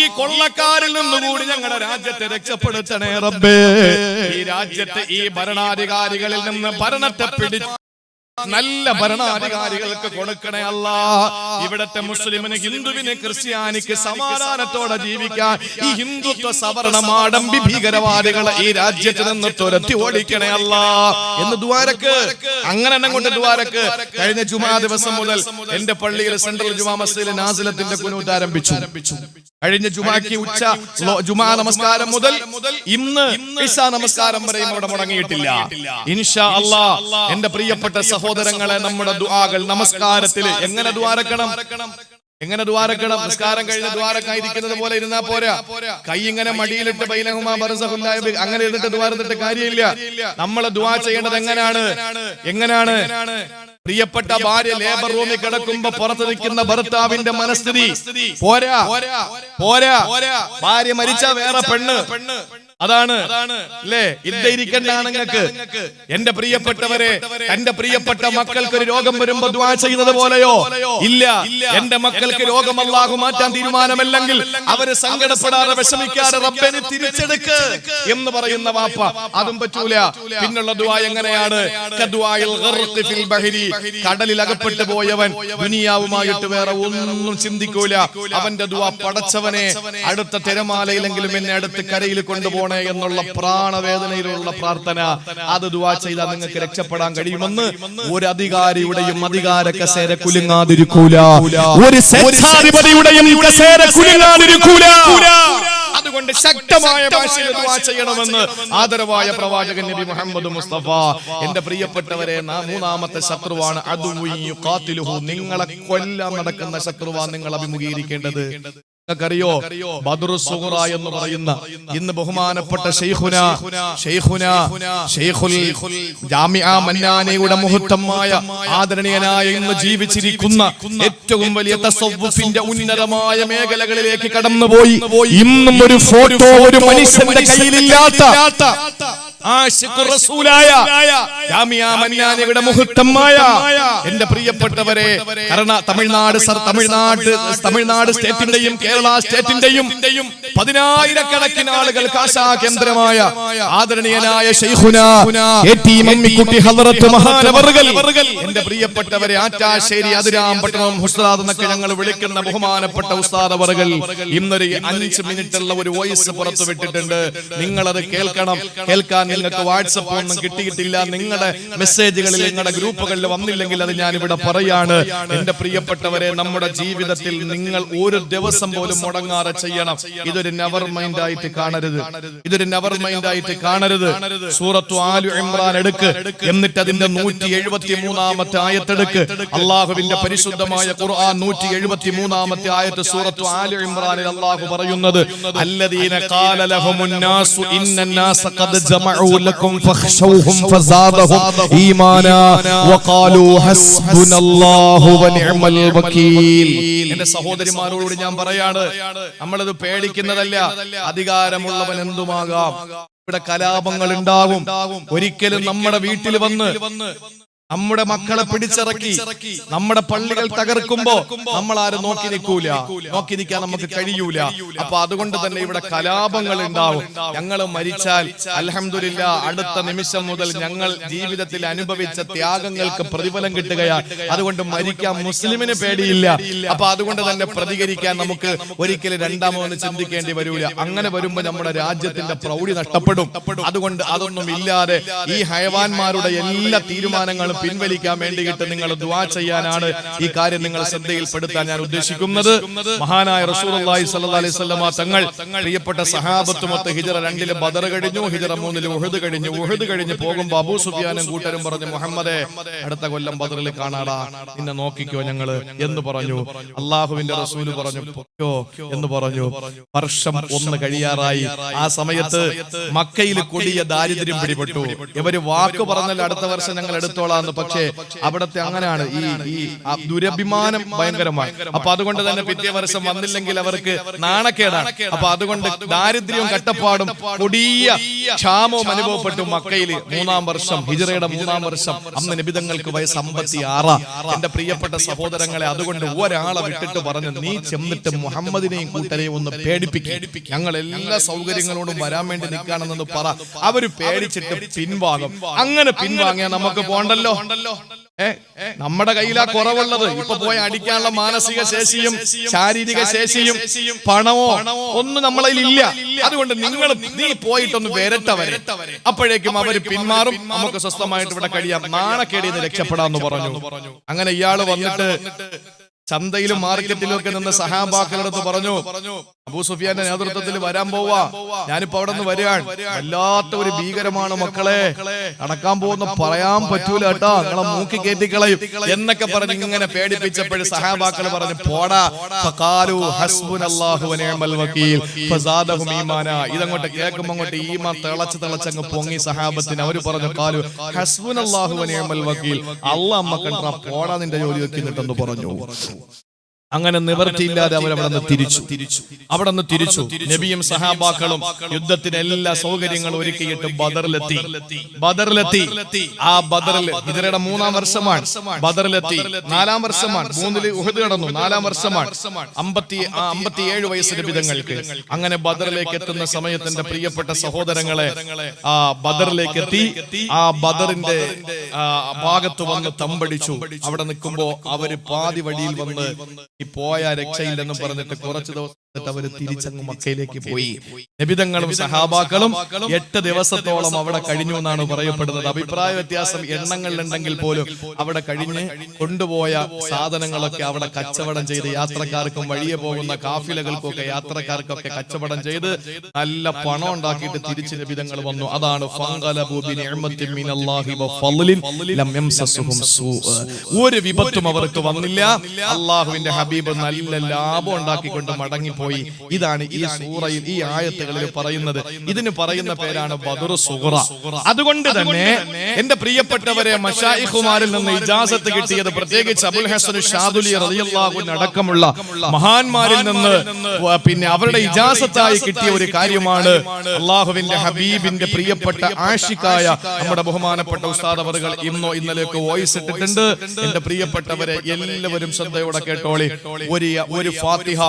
ഈ കൊള്ളക്കാരിൽ നിന്നുകൂടി ഞങ്ങളുടെ രാജ്യത്തെ രക്ഷപ്പെടുത്തണേ റബ്ബേ. ഈ രാജ്യത്തെ ഈ ഭരണാധികാരികളിൽ നിന്ന് ഭരണത്തെ പിടിച്ച് നല്ല ഭരണാധികാരികൾക്ക് കൊടുക്കണേ അല്ലാ. ഇവിടത്തെ മുസ്ലിമിന്, ഹിന്ദുവിന്, ക്രിസ്ത്യാനിക്ക് സമാധാനത്തോടെ ജീവിക്കാൻ ഈ ഹിന്ദുത്വ സവർണമാടമ്പി ഭീകരവാദികളെ ഈ രാജ്യത്ത് നിന്ന് തുരത്തി ഓടിക്കണേ അല്ലാ എന്ന് ദുആരക്ക്. അങ്ങനെ അങ്ങോട്ട് ദുആരക്ക്. കഴിഞ്ഞ ജുമാ ദിവസം മുതൽ എന്റെ പള്ളിയിൽ സെൻട്രൽ ജുമാ മസ്ജിദിൽ നാസിലത്തിന്റെ ഖുനൂത്ത് ആരംഭിച്ചു. കഴിഞ്ഞ ജുമാക്ക് ജുമാ നമസ്കാരം മുതൽ ഇന്ന് ഇശാ നമസ്കാരം വരെയും അവിടെ മുടങ്ങിയിട്ടില്ല. ഇൻഷാ അല്ലാഹ് എന്റെ പ്രിയപ്പെട്ട സഹോദരങ്ങളെ, നമ്മുടെ ദുആകൾ നമസ്കാരത്തിൽ എങ്ങനെ ദ്വാരക്കണം? എങ്ങനെ ദ്വാരക്കണം? നമസ്കാരം കഴിഞ്ഞ് ദ്വാരക്കായിരിക്കുന്നത് പോലെ ഇരുന്നാ പോരാ. കൈ ഇങ്ങനെ മടിയിലിട്ട് ബൈനഹുമാ ബർസഖുല്ലാ അങ്ങനെ ഇരുന്നിട്ട് ദ്വാരത്തിട്ട് കാര്യമില്ല. നമ്മൾ ദുആ ചെയ്യേണ്ടത് എങ്ങനെയാണ്? പ്രിയപ്പെട്ട ഭാര്യ ലേബർ റൂമിൽ കിടക്കുമ്പോ പുറത്ത് നിൽക്കുന്ന ഭർത്താവിന്റെ മനസ്ഥിതി പോരാ. ഭാര്യ മരിച്ചാ വേറെ പെണ്ണ്, അതാണ് അല്ലേ? ഇരിക്കേണ്ടാണ് നിങ്ങൾക്ക്. എന്റെ പ്രിയപ്പെട്ടവരെ, എന്റെ പ്രിയപ്പെട്ട മക്കൾക്ക് ഒരു രോഗം വരുമ്പോ ദുആ ചെയ്യുന്നത് പോലെയോ? ഇല്ല. എന്റെ മക്കൾക്ക് രോഗം അല്ലാഹു മാറ്റാൻ തീരുമാനമല്ലെങ്കിൽ അവര് സങ്കടപ്പെടാതെ വിഷമിക്കാതെ റബ്ബനെ തിരിച്ചെടുക്ക് എന്ന് പറയുന്ന വാപ്പ, അതും പറ്റൂല. പിന്നുള്ള ദുആ എങ്ങനെയാണ്? കടലിൽ അകപ്പെട്ടു പോയവൻ ദുനിയാവുമായിട്ട് വേറെ ഒന്നും ചിന്തിക്കൂല. അവന്റെ ദുആ, പടച്ചവനെ അടുത്ത തിരമാലയിലെങ്കിലും എന്നെ അടുത്ത് കരയിൽ കൊണ്ടുപോകണം എന്നുള്ള പ്രാണവേദനയിലുള്ള പ്രാർത്ഥന. അത് ദുആ ചെയ്താൽ നിങ്ങൾക്ക് രക്ഷപ്പെടാൻ കഴിയുമെന്ന് ഒരു അധികാരിയുടെയും അധികാര കസേര കുലുങ്ങാതിരിക്കൂല. ഒരു സ്വേച്ഛാധിപതിയുടെയും കസേര കുലുങ്ങാതിരിക്കൂല. അതുകൊണ്ട് ശക്തമായ ഭാഷയിൽ ദുആ ചെയ്യണമെന്ന് ആദരവായ പ്രവാചകൻ നബി മുഹമ്മദ് മുസ്തഫ. എന്റെ പ്രിയപ്പെട്ടവരെ, മൂന്നാമത്തെ ശത്രുവാണ് നിങ്ങളെ കൊല്ലാൻ നടക്കുന്ന ശത്രുവാണ് നിങ്ങൾ അഭിമുഖീകരിക്കേണ്ടത്. റിയോ ബദ്റു സുഗ്റ എന്ന് പറയുന്ന ഇന്ന് ബഹുമാനപ്പെട്ട ശൈഖുൽ ജാമിഅ മന്നാനിയുടെ മുഹത്തമായ ആദരണീയനായ ഇന്ന് ജീവിച്ചിരിക്കുന്ന ഏറ്റവും വലിയ തസവ്വുഫിന്റെ ഉന്നതമായ മേഖലകളിലേക്ക് കടന്നുപോയി ഇന്നും ഒരു ഫോട്ടോ ഒരു മനുഷ്യന്റെ കയ്യിലില്ലാത്ത ജാമിഅ മന്നാനിയുടെ മുഹത്തമായ എന്റെ പ്രിയപ്പെട്ടവരെ, തമിഴ്നാട് സ്റ്റേറ്റിന്റെയും കേരള സ്റ്റേറ്റിന്റെയും 10,000-കണക്കിന് ആളുകൾക്ക് ആശാ കേന്ദ്രമായ ആദരണീയനായ ശൈഖുനാ എ.ടി. മമ്മിക്കുട്ടി ഹദ്റത്ത് മഹാനവറുകൾ, എന്റെ പ്രിയപ്പെട്ടവരെ, ആറ്റാശ്ശേരി അതിരാമ്പട്ടണം ഉസ്താദ് എന്നൊക്കെ ഞങ്ങൾ വിളിക്കുന്ന ബഹുമാനപ്പെട്ട ഉസ്താദ് അവറുകൾ ഇന്നൊരു 5 മിനിറ്റുള്ള ഒരു വോയിസ് പുറത്തുവിട്ടിട്ടുണ്ട്. നിങ്ങളത് കേൾക്കണം. കേൾക്കാൻ നിങ്ങൾക്ക് വാട്സപ്പ് ഒന്നും കിട്ടിയിട്ടില്ല, നിങ്ങളുടെ മെസ്സേജുകളിൽ നിങ്ങളുടെ ഗ്രൂപ്പുകളിൽ വന്നില്ലെങ്കിൽ അത് ഞാൻ ഇവിടെ പറയാണ്. എന്റെ പ്രിയപ്പെട്ടവരെ, നമ്മുടെ ജീവിതത്തിൽ നിങ്ങൾ ഒരു ദിവസം പോലും മുടങ്ങാതെ ചെയ്യണം. ഇതൊരു നെവർ മൈൻഡ് ആയിട്ട് കാണരുത്. സൂറത്തു ആലു ഇംറാൻ എടുക്ക്, എന്നിട്ട് അതിന്റെ 173-ാമത്തെ ആയത്തെടുക്ക്. അള്ളാഹുവിന്റെ പരിശുദ്ധമായ ഖുർആൻ 173-ാമത്തെ ആയത്ത് സൂറത്തു ആലു ഇംറാനിൽ അള്ളാഹു പറയുന്നത്, അല്ലദീന ഖാല ലഹുമുൻ നാസു ഇന്നന്നാസ ഖദ് ജമഉ ലക്കും ഫഖ്ശൗഹും ഫസാദഹും ഈമാനാ വഖാലൂ ഹസ്ബുനല്ലാഹു വനിഅമൽ വകീൽ. എന്റെ സഹോദരിമാരോട് ഞാൻ പറയാണ്, നമ്മളത് പേടിക്കുന്നതല്ല. അധികാരമുള്ളവൻ എന്തുമാകാം. ഇവിടെ കലാപങ്ങൾ ഉണ്ടാവും. ഒരിക്കലും നമ്മുടെ വീട്ടിൽ വന്ന് നമ്മുടെ മക്കളെ പിടിച്ചിറക്കി നമ്മുടെ പള്ളികൾ തകർക്കുമ്പോ നമ്മൾ ആരും നോക്കി നിൽക്കൂല, നോക്കി നിൽക്കാൻ നമുക്ക് കഴിയൂല. അപ്പൊ അതുകൊണ്ട് തന്നെ ഇവിടെ കലാപങ്ങൾ ഉണ്ടാവും. ഞങ്ങൾ മരിച്ചാൽ അൽഹംദുലില്ലാ അടുത്ത നിമിഷം മുതൽ ഞങ്ങൾ ജീവിതത്തിൽ അനുഭവിച്ച ത്യാഗങ്ങൾക്ക് പ്രതിഫലം കിട്ടുകയാണ്. അതുകൊണ്ട് മരിക്കാൻ മുസ്ലിമിന് പേടിയില്ല. അപ്പൊ അതുകൊണ്ട് തന്നെ പ്രതികരിക്കാൻ നമുക്ക് ഒരിക്കലും രണ്ടാമതൊന്ന് ചിന്തിക്കേണ്ടി വരൂല. അങ്ങനെ വരുമ്പോ നമ്മുടെ രാജ്യത്തിന്റെ പ്രൗഢി നഷ്ടപ്പെടും. അതുകൊണ്ട് അതൊന്നും ഇല്ലാതെ ഈ ഹയവാന്മാരുടെ എല്ലാ തീരുമാനങ്ങളും പിൻവലിക്കാൻ വേണ്ടിയിട്ട് നിങ്ങൾ ദുആ ചെയ്യാനാണ് ഈ കാര്യം നിങ്ങൾ ശ്രദ്ധയിൽപ്പെടുത്താൻ ഞാൻ ഉദ്ദേശിക്കുന്നത്. മഹാനായ റസൂലുള്ളാഹി സ്വല്ലല്ലാഹു അലൈഹി വസല്ലമ തങ്ങൾ പ്രിയപ്പെട്ട സഹാബത്തുമൊത്ത് ഹിജ്റ 2 ബദർ കഴിഞ്ഞു, ഹിജ്റ 3 ഉഹദ് കഴിഞ്ഞു. ഉഹദ് കഴിഞ്ഞ് പോകുമ്പോൾ അബൂ സുഫിയാനും കൂട്ടരും പറഞ്ഞു, മുഹമ്മദേ അടുത്ത കൊല്ലം ബദറിൽ കാണാടാ, നിന്നെ നോക്കിക്കോ ഞങ്ങള് എന്ന് പറഞ്ഞു. അള്ളാഹുവിന്റെ റസൂല് പറഞ്ഞു പൊക്കോ എന്ന് പറഞ്ഞു. വർഷം 1 കഴിയാറായി. ആ സമയത്ത് മക്കയിൽ കൊടിയ ദാരിദ്ര്യം പിടിപെട്ടു. ഇവര് വാക്ക് പറഞ്ഞാൽ അടുത്ത വർഷം ഞങ്ങൾ എടുത്തോളാം. പക്ഷേ അവിടത്തെ അങ്ങനെയാണ്, ഈ ദുരഭിമാനം ഭയങ്കരമാണ്. അപ്പൊ അതുകൊണ്ട് തന്നെ പിറ്റേ വർഷം വന്നില്ലെങ്കിൽ അവർക്ക് നാണക്കേടാണ്. അപ്പൊ അതുകൊണ്ട് ദാരിദ്ര്യവും കട്ടപ്പാടും കൊടിയ ക്ഷാമവും അനുഭവപ്പെട്ടു മക്കയിൽ. 3-ാം വർഷം, ഹിജ്റയുടെ 3-ാം വർഷം. അന്ന് നബിതങ്ങൾക്ക് വയസ്സ് 56. എന്റെ പ്രിയപ്പെട്ട സഹോദരങ്ങളെ, അതുകൊണ്ട് ഒരാളെ വിട്ടിട്ട് പറഞ്ഞു, നീ ചെന്നിട്ട് മുഹമ്മദിനെയും കൂട്ടരെയും ഒന്ന് പേടിപ്പിക്കും, ഞങ്ങൾ എല്ലാ സൗകര്യങ്ങളോടും വരാൻ വേണ്ടി നിൽക്കുകയാണെന്ന് പറ. അവര് പേടിച്ചിട്ട് പിൻവാങ്ങും. അങ്ങനെ പിൻവാങ്ങിയാൽ നമുക്ക് പോണ്ടല്ലോ. നമ്മുടെ കയ്യിലാ കുറവുള്ളത്. ഇപ്പൊ പോയി അടിക്കാനുള്ള മാനസിക ശേഷിയും ശാരീരിക ശേഷിയും പണമോ ഒന്നും നമ്മളതിൽ ഇല്ല. അതുകൊണ്ട് നീ പോയിട്ടൊന്ന് വരട്ടവരെ, അപ്പോഴേക്കും അവര് പിന്മാറും, നമുക്ക് സ്വസ്ഥമായിട്ട് ഇവിടെ കഴിയാം, നാണക്കേടിൽ നിന്ന് രക്ഷപ്പെടാന്ന് പറഞ്ഞു. അങ്ങനെ ഇയാള് വന്നിട്ട് ചന്തയിലും മാർക്കറ്റിലും ഒക്കെ നിന്ന് സഹാബാക്കളടുത്ത് പറഞ്ഞു, അബൂ സുഫിയാന്റെ നേതൃത്വത്തിൽ വരാൻ പോവാ, ഞാനിപ്പോ അവിടെ നിന്ന് വരികയാണ്. വല്ലാത്ത ഒരു ഭീകരമാണ് മക്കളെ, നടക്കാൻ പോകുന്ന പറയാൻ പറ്റൂല കേട്ടോ, നിങ്ങളെ മൂക്കി കയറ്റിക്കളയും എന്നൊക്കെ പറഞ്ഞ് ഇങ്ങനെ പേടിപ്പിച്ചപ്പോൾ സഹാബാക്കൾ പറഞ്ഞു പോടാ. ഫഖാലു ഹസ്ബുനല്ലാഹു വനിഅമൽ വകീൽ ഫസാദഹും ഈമാന. ഇതങ്ങോട്ട് കേൾക്കുമ്പോൾ അങ്ങോട്ട് ഈമാൻ തിളച്ചങ്ങ് പൊങ്ങി സഹാബത്തിന്. അവർ പറഞ്ഞു ഖാലു ഹസ്ബുനല്ലാഹു വനിഅമൽ വകീൽ, അല്ലാഹ് അമ്മ കണ്ടാ പോടാ നിന്റെ ജോലി വെക്കുന്നിട്ടെന്ന് പറഞ്ഞു. അങ്ങനെ നിവർത്തിയില്ലാതെ അവരവിടെ നിന്ന് തിരിച്ചു. നബിയും സഹാബാക്കളും യുദ്ധത്തിന് എല്ലാ സൗകര്യങ്ങളും ഒരുക്കിയിട്ട് ബദറിലെത്തി. ആ ബദറിൽ ഹിജ്റയുടെ 3-ാം വർഷമാണ്. ബദറിലെത്തി 4-ാം വർഷമാണ്. 3-ൽ ഉഹദ് കടന്നു. 4-ാം വർഷമാണ്. 57 വയസ്സ് നബിതങ്ങൾക്ക്. അങ്ങനെ ബദറിലേക്ക് എത്തുന്ന സമയത്തിന്റെ പ്രിയപ്പെട്ട സഹോദരങ്ങളെ, ആ ബദറിലേക്ക് എത്തി. ആ ബദറിന്റെ ഭാഗത്ത് വന്ന് തമ്പടിച്ചു. അവിടെ നിൽക്കുമ്പോ അവര് പാതി വഴിയിൽ വന്ന് പോയ രക്ഷയില്ലെന്ന് പറഞ്ഞിട്ട് കുറച്ച് ദിവസം അവര് തിരിച്ചങ്ങ് മക്കയിലേക്ക് പോയി. നബിതങ്ങളും സഹാബാക്കളും 8 ദിവസത്തോളം അവിടെ കഴിഞ്ഞു എന്നാണ് പറയപ്പെടുന്നത്. അഭിപ്രായ വ്യത്യാസം എണ്ണങ്ങളിലുണ്ടെങ്കിൽ പോലും അവിടെ കഴിഞ്ഞ് കൊണ്ടുപോയ സാധനങ്ങളൊക്കെ അവിടെ കച്ചവടം ചെയ്ത് യാത്രക്കാർക്കും വഴിയെ പോകുന്ന കാഫിലകൾക്കൊക്കെ യാത്രക്കാർക്കൊക്കെ കച്ചവടം ചെയ്ത് നല്ല പണം ഉണ്ടാക്കിയിട്ട് തിരിച്ച് നബിതങ്ങൾ വന്നു. അതാണ് ഒരു വിപത്തും അവർക്ക് വന്നില്ല. അള്ളാഹുവിന്റെ ഹബീബ് നല്ല ലാഭം ഉണ്ടാക്കിക്കൊണ്ട് മടങ്ങിപ്പോയി. ഇതാണ് ഈ സൂറയിൽ ഈ ആയത്തുകളിൽ പറയുന്നത്. ഇതിന് പറയുന്ന പേരാണ് ബദർ സുഗ്റ. അതുകൊണ്ട് തന്നെ എന്റെ പ്രിയപ്പെട്ടവരെ, മശായിഖുമാരിൽ നിന്ന് ഇജാസത്ത് കിട്ടിയത്, പ്രത്യേകിച്ച് അബുൽ ഹസൻ ഷാദുലി റളിയല്ലാഹു അൻഹു അടക്കമുള്ള മഹാന്മാരിൽ നിന്ന് പിന്നെ അവരുടെ ഇജാസത്തായി കിട്ടിയ ഒരു കാര്യമാണ്. അള്ളാഹുവിന്റെ ഹബീബിന്റെ പ്രിയപ്പെട്ട ആഷിഖായ നമ്മുടെ ബഹുമാനപ്പെട്ട ഉസ്താദ് അവറുകൾ ഇന്നലെയൊക്കെ വോയിസ് ഇട്ടിട്ടുണ്ട്. എന്റെ പ്രിയപ്പെട്ടവരെ, എല്ലാവരും ശ്രദ്ധയോടെ കേട്ടോളി. ഒരു ഫാത്തിഹ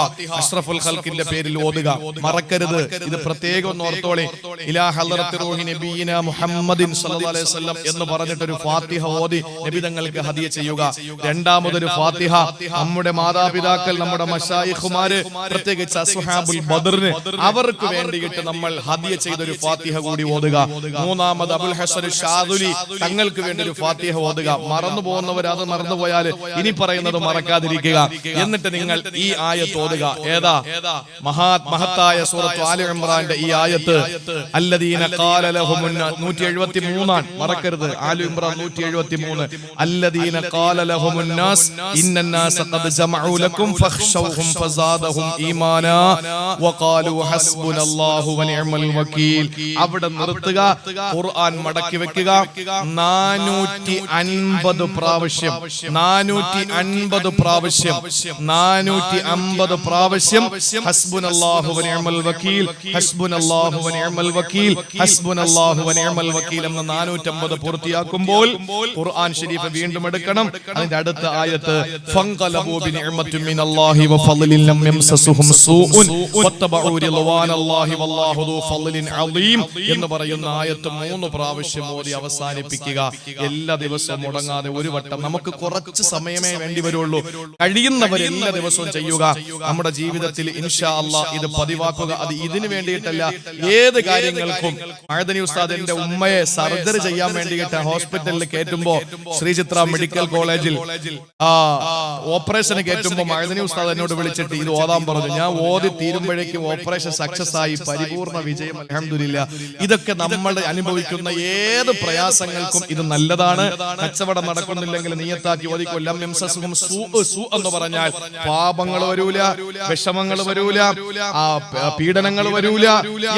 അഷ്റഫുൽ ഖൽഖിന്റെ പേരിൽ ഓതുക, മറക്കരുത്. ഇത് പ്രത്യേകം ഒന്ന് ഓർത്തോളി. ഇലാ ഹളറത്തി റൂഹി നബിയിന മുഹമ്മദിൻ സ്വല്ലല്ലാഹു അലൈഹി വസല്ലം എന്ന് പറഞ്ഞിട്ടൊരു ഫാത്തിഹ ഓതി നബിതങ്ങൾക്ക് ഹദിയ ചെയ്യുക. രണ്ടാമതൊരു ഫാത്തിഹ നമ്മുടെ മാതാപിതാക്കൾ, നമ്മുടെ മശായിഖുമാര്, പ്രത്യേകിച്ച് അസ്ഹാബുൽ ബദറിന് അവർക്ക് വേണ്ടിയിട്ട് നമ്മൾ ഹദിയ ചെയ്തൊരു ഫാത്തിഹ കൂടി ഓതുക. മൂന്നാമത് അബുൽ ഹസൻ ഷാദുലി തങ്ങൾക്ക് വേണ്ടി ഒരു ഫാത്തിഹ ഓതുക. മറന്നു പോകുന്നവർ അത് മറന്നുപോയാൽ ഇനി പറയുന്നത് മറക്കാതിരിക്കുക. എന്നിട്ട് നിങ്ങൾ ഈ ആയത്ത് ഓതുക. ഏതാ? മഹത്തായ സൂറത്ത് ആലി ഇംറാന്റെ ഈ ആയത്ത്. അല്ലദീന ഖാല ലഹും 173 ആണ്, മറക്കരുത്. ആലി ഇംറാൻ 173. അല്ലദീന ഖാല ലഹുമുൻ നാസ് ഇന്നന്നാസ ഖദ് ജമഉ ലക്കും ഫഖ്ശൗഹും ഫസാദഹും ഈമാനാ വഖാലു ഹസ്ബുനല്ലാഹു വനിഅമൽ വകീൽ. അവിടെ നിർത്തുക. ഖുർആൻ മടക്കി വെക്കുക. 450 പ്രാവശ്യം 450 പ്രാവശ്യം ഹസ്ബുനല്ലാഹു വ നിഅമൽ വകീൽ, ഹസ്ബുനല്ലാഹു വ നിഅമൽ വകീൽ, ഹസ്ബുനല്ലാഹു വ നിഅമൽ വകീൽ എന്ന 450 പൂർത്തിയാക്കുമ്പോൾ ഖുർആൻ ശരീഫ് വീണ്ടും എടുക്കണം. അതിന്റെ അടുത്ത ആയത്ത് ഫൻഖലബൂ ബിനിഅമത്തിൻ മിനല്ലാഹി വ ഫളലിൻ ലം യംസസുഹും സൂഉൻ വത്തബഉ റിളവാനല്ലാഹി വല്ലാഹു ദൂ ഫളലിൻ അളീം എന്ന് പറയുന്ന ആയത്ത് 3 പ്രാവശ്യം ഓതി അവസാനിപ്പിക്കുക. എല്ലാ ദിവസവും മുടങ്ങാതെ ഒരു വട്ടം. നമുക്ക് കുറച്ച് സമയമേ വേണ്ടി വരുള്ളൂ. കഴിയുന്നവർ എല്ലാ ദിവസവും ചെയ്യുക. നമ്മുടെ ജീവിതത്തിൽ ഇൻഷാ അല്ലാഹ് ഇത് പതിവാക്കുക. അത് ഇതിനു വേണ്ടിയിട്ടല്ല, ഏത് കാര്യങ്ങൾക്കും. മഅദനി ഉസ്താദ് എന്റെ ഉമ്മയെ സർജറി ചെയ്യാൻ വേണ്ടിയിട്ട് ഹോസ്പിറ്റലിൽ കയറ്റുമ്പോ, ശ്രീചിത്ര മെഡിക്കൽ കോളേജിൽ ഓപ്പറേഷന് കയറ്റുമ്പോ മഅദനി ഉസ്താദ് എന്നോട് വിളിച്ചിട്ട് ഇത് ഓതാൻ പറഞ്ഞു. ഞാൻ ഓതി തീരുമ്പോഴേക്കും ഓപ്പറേഷൻ സക്സസ് ആയി, പരിപൂർണ വിജയം, അൽഹംദുലില്ലാഹ്. ഇതൊക്കെ നമ്മൾ അനുഭവിക്കുന്ന ഏത് പ്രയാസങ്ങൾക്കും ഇത് നല്ലതാണ്. കച്ചവടം നടക്കുന്നില്ലെങ്കിൽ നിയത്താക്കി ഓതിക്കൊല്ലാം എന്ന് പറഞ്ഞാൽ പാപങ്ങൾ വരൂല, വിഷമങ്ങൾ വരൂല, പീഡനങ്ങൾ വരൂല,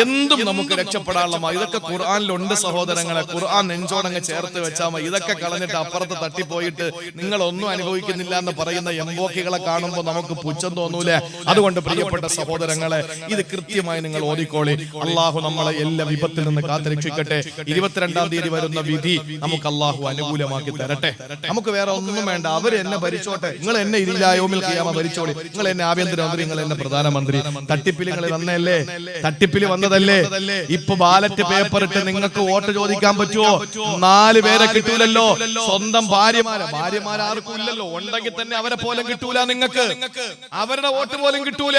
എന്തും നമുക്ക് രക്ഷപ്പെടാനുള്ള. ഇതൊക്കെ ഖുർആനിലുണ്ട് സഹോദരങ്ങളെ. ഖുർആൻ നെഞ്ചോടങ്ങ് ചേർത്ത് വെച്ചാൽ മതി. ഇതൊക്കെ കളഞ്ഞിട്ട് അപ്പുറത്ത് തട്ടിപ്പോയിട്ട് നിങ്ങളൊന്നും അനുഭവിക്കുന്നില്ല എന്ന് പറയുന്ന എംബോക്കികളെ കാണുമ്പോൾ നമുക്ക് പുച്ഛം തോന്നൂലേ? അതുകൊണ്ട് പ്രിയപ്പെട്ട സഹോദരങ്ങളെ, ഇത് കൃത്യമായി നിങ്ങൾ ഓതിക്കോളി. അള്ളാഹു നമ്മളെ എല്ലാ വിപത്തിൽ നിന്ന് കാത്തുരക്ഷിക്കട്ടെ. 22-ാം തീയതി വരുന്ന വിധി നമുക്ക് അള്ളാഹു അനുകൂലമാക്കി തരട്ടെ. നമുക്ക് വേറെ ഒന്നും വേണ്ട. അവർ എന്നെ ഭരിച്ചോട്ടെ. നിങ്ങൾ എന്നെ ഇരിലായോമിൽ ഖിയാമ ഭരിച്ചോളി. നിങ്ങൾ എന്നെ ആഭ്യന്തരമന്ത്രി, നിങ്ങൾ എന്നെ പ്രധാനമന്ത്രി. തട്ടിപ്പിൽ നിങ്ങൾ വന്നല്ലേ? തട്ടിപ്പിൽ വന്നതല്ലേ? ഇപ്പൊ ബാലറ്റ് പേപ്പർ ഇട്ട് നിങ്ങൾക്ക് വോട്ട് ചോദിക്കാൻ പറ്റുമോ? 4 പേരെ കിട്ടൂലല്ലോ. സ്വന്തം ഭാര്യമാർ ആർക്കും ഇല്ലല്ലോ. ഉണ്ടെങ്കിൽ തന്നെ അവരെ പോലും കിട്ടൂല. നിങ്ങൾക്ക് അവരുടെ വോട്ട് പോലും കിട്ടൂല.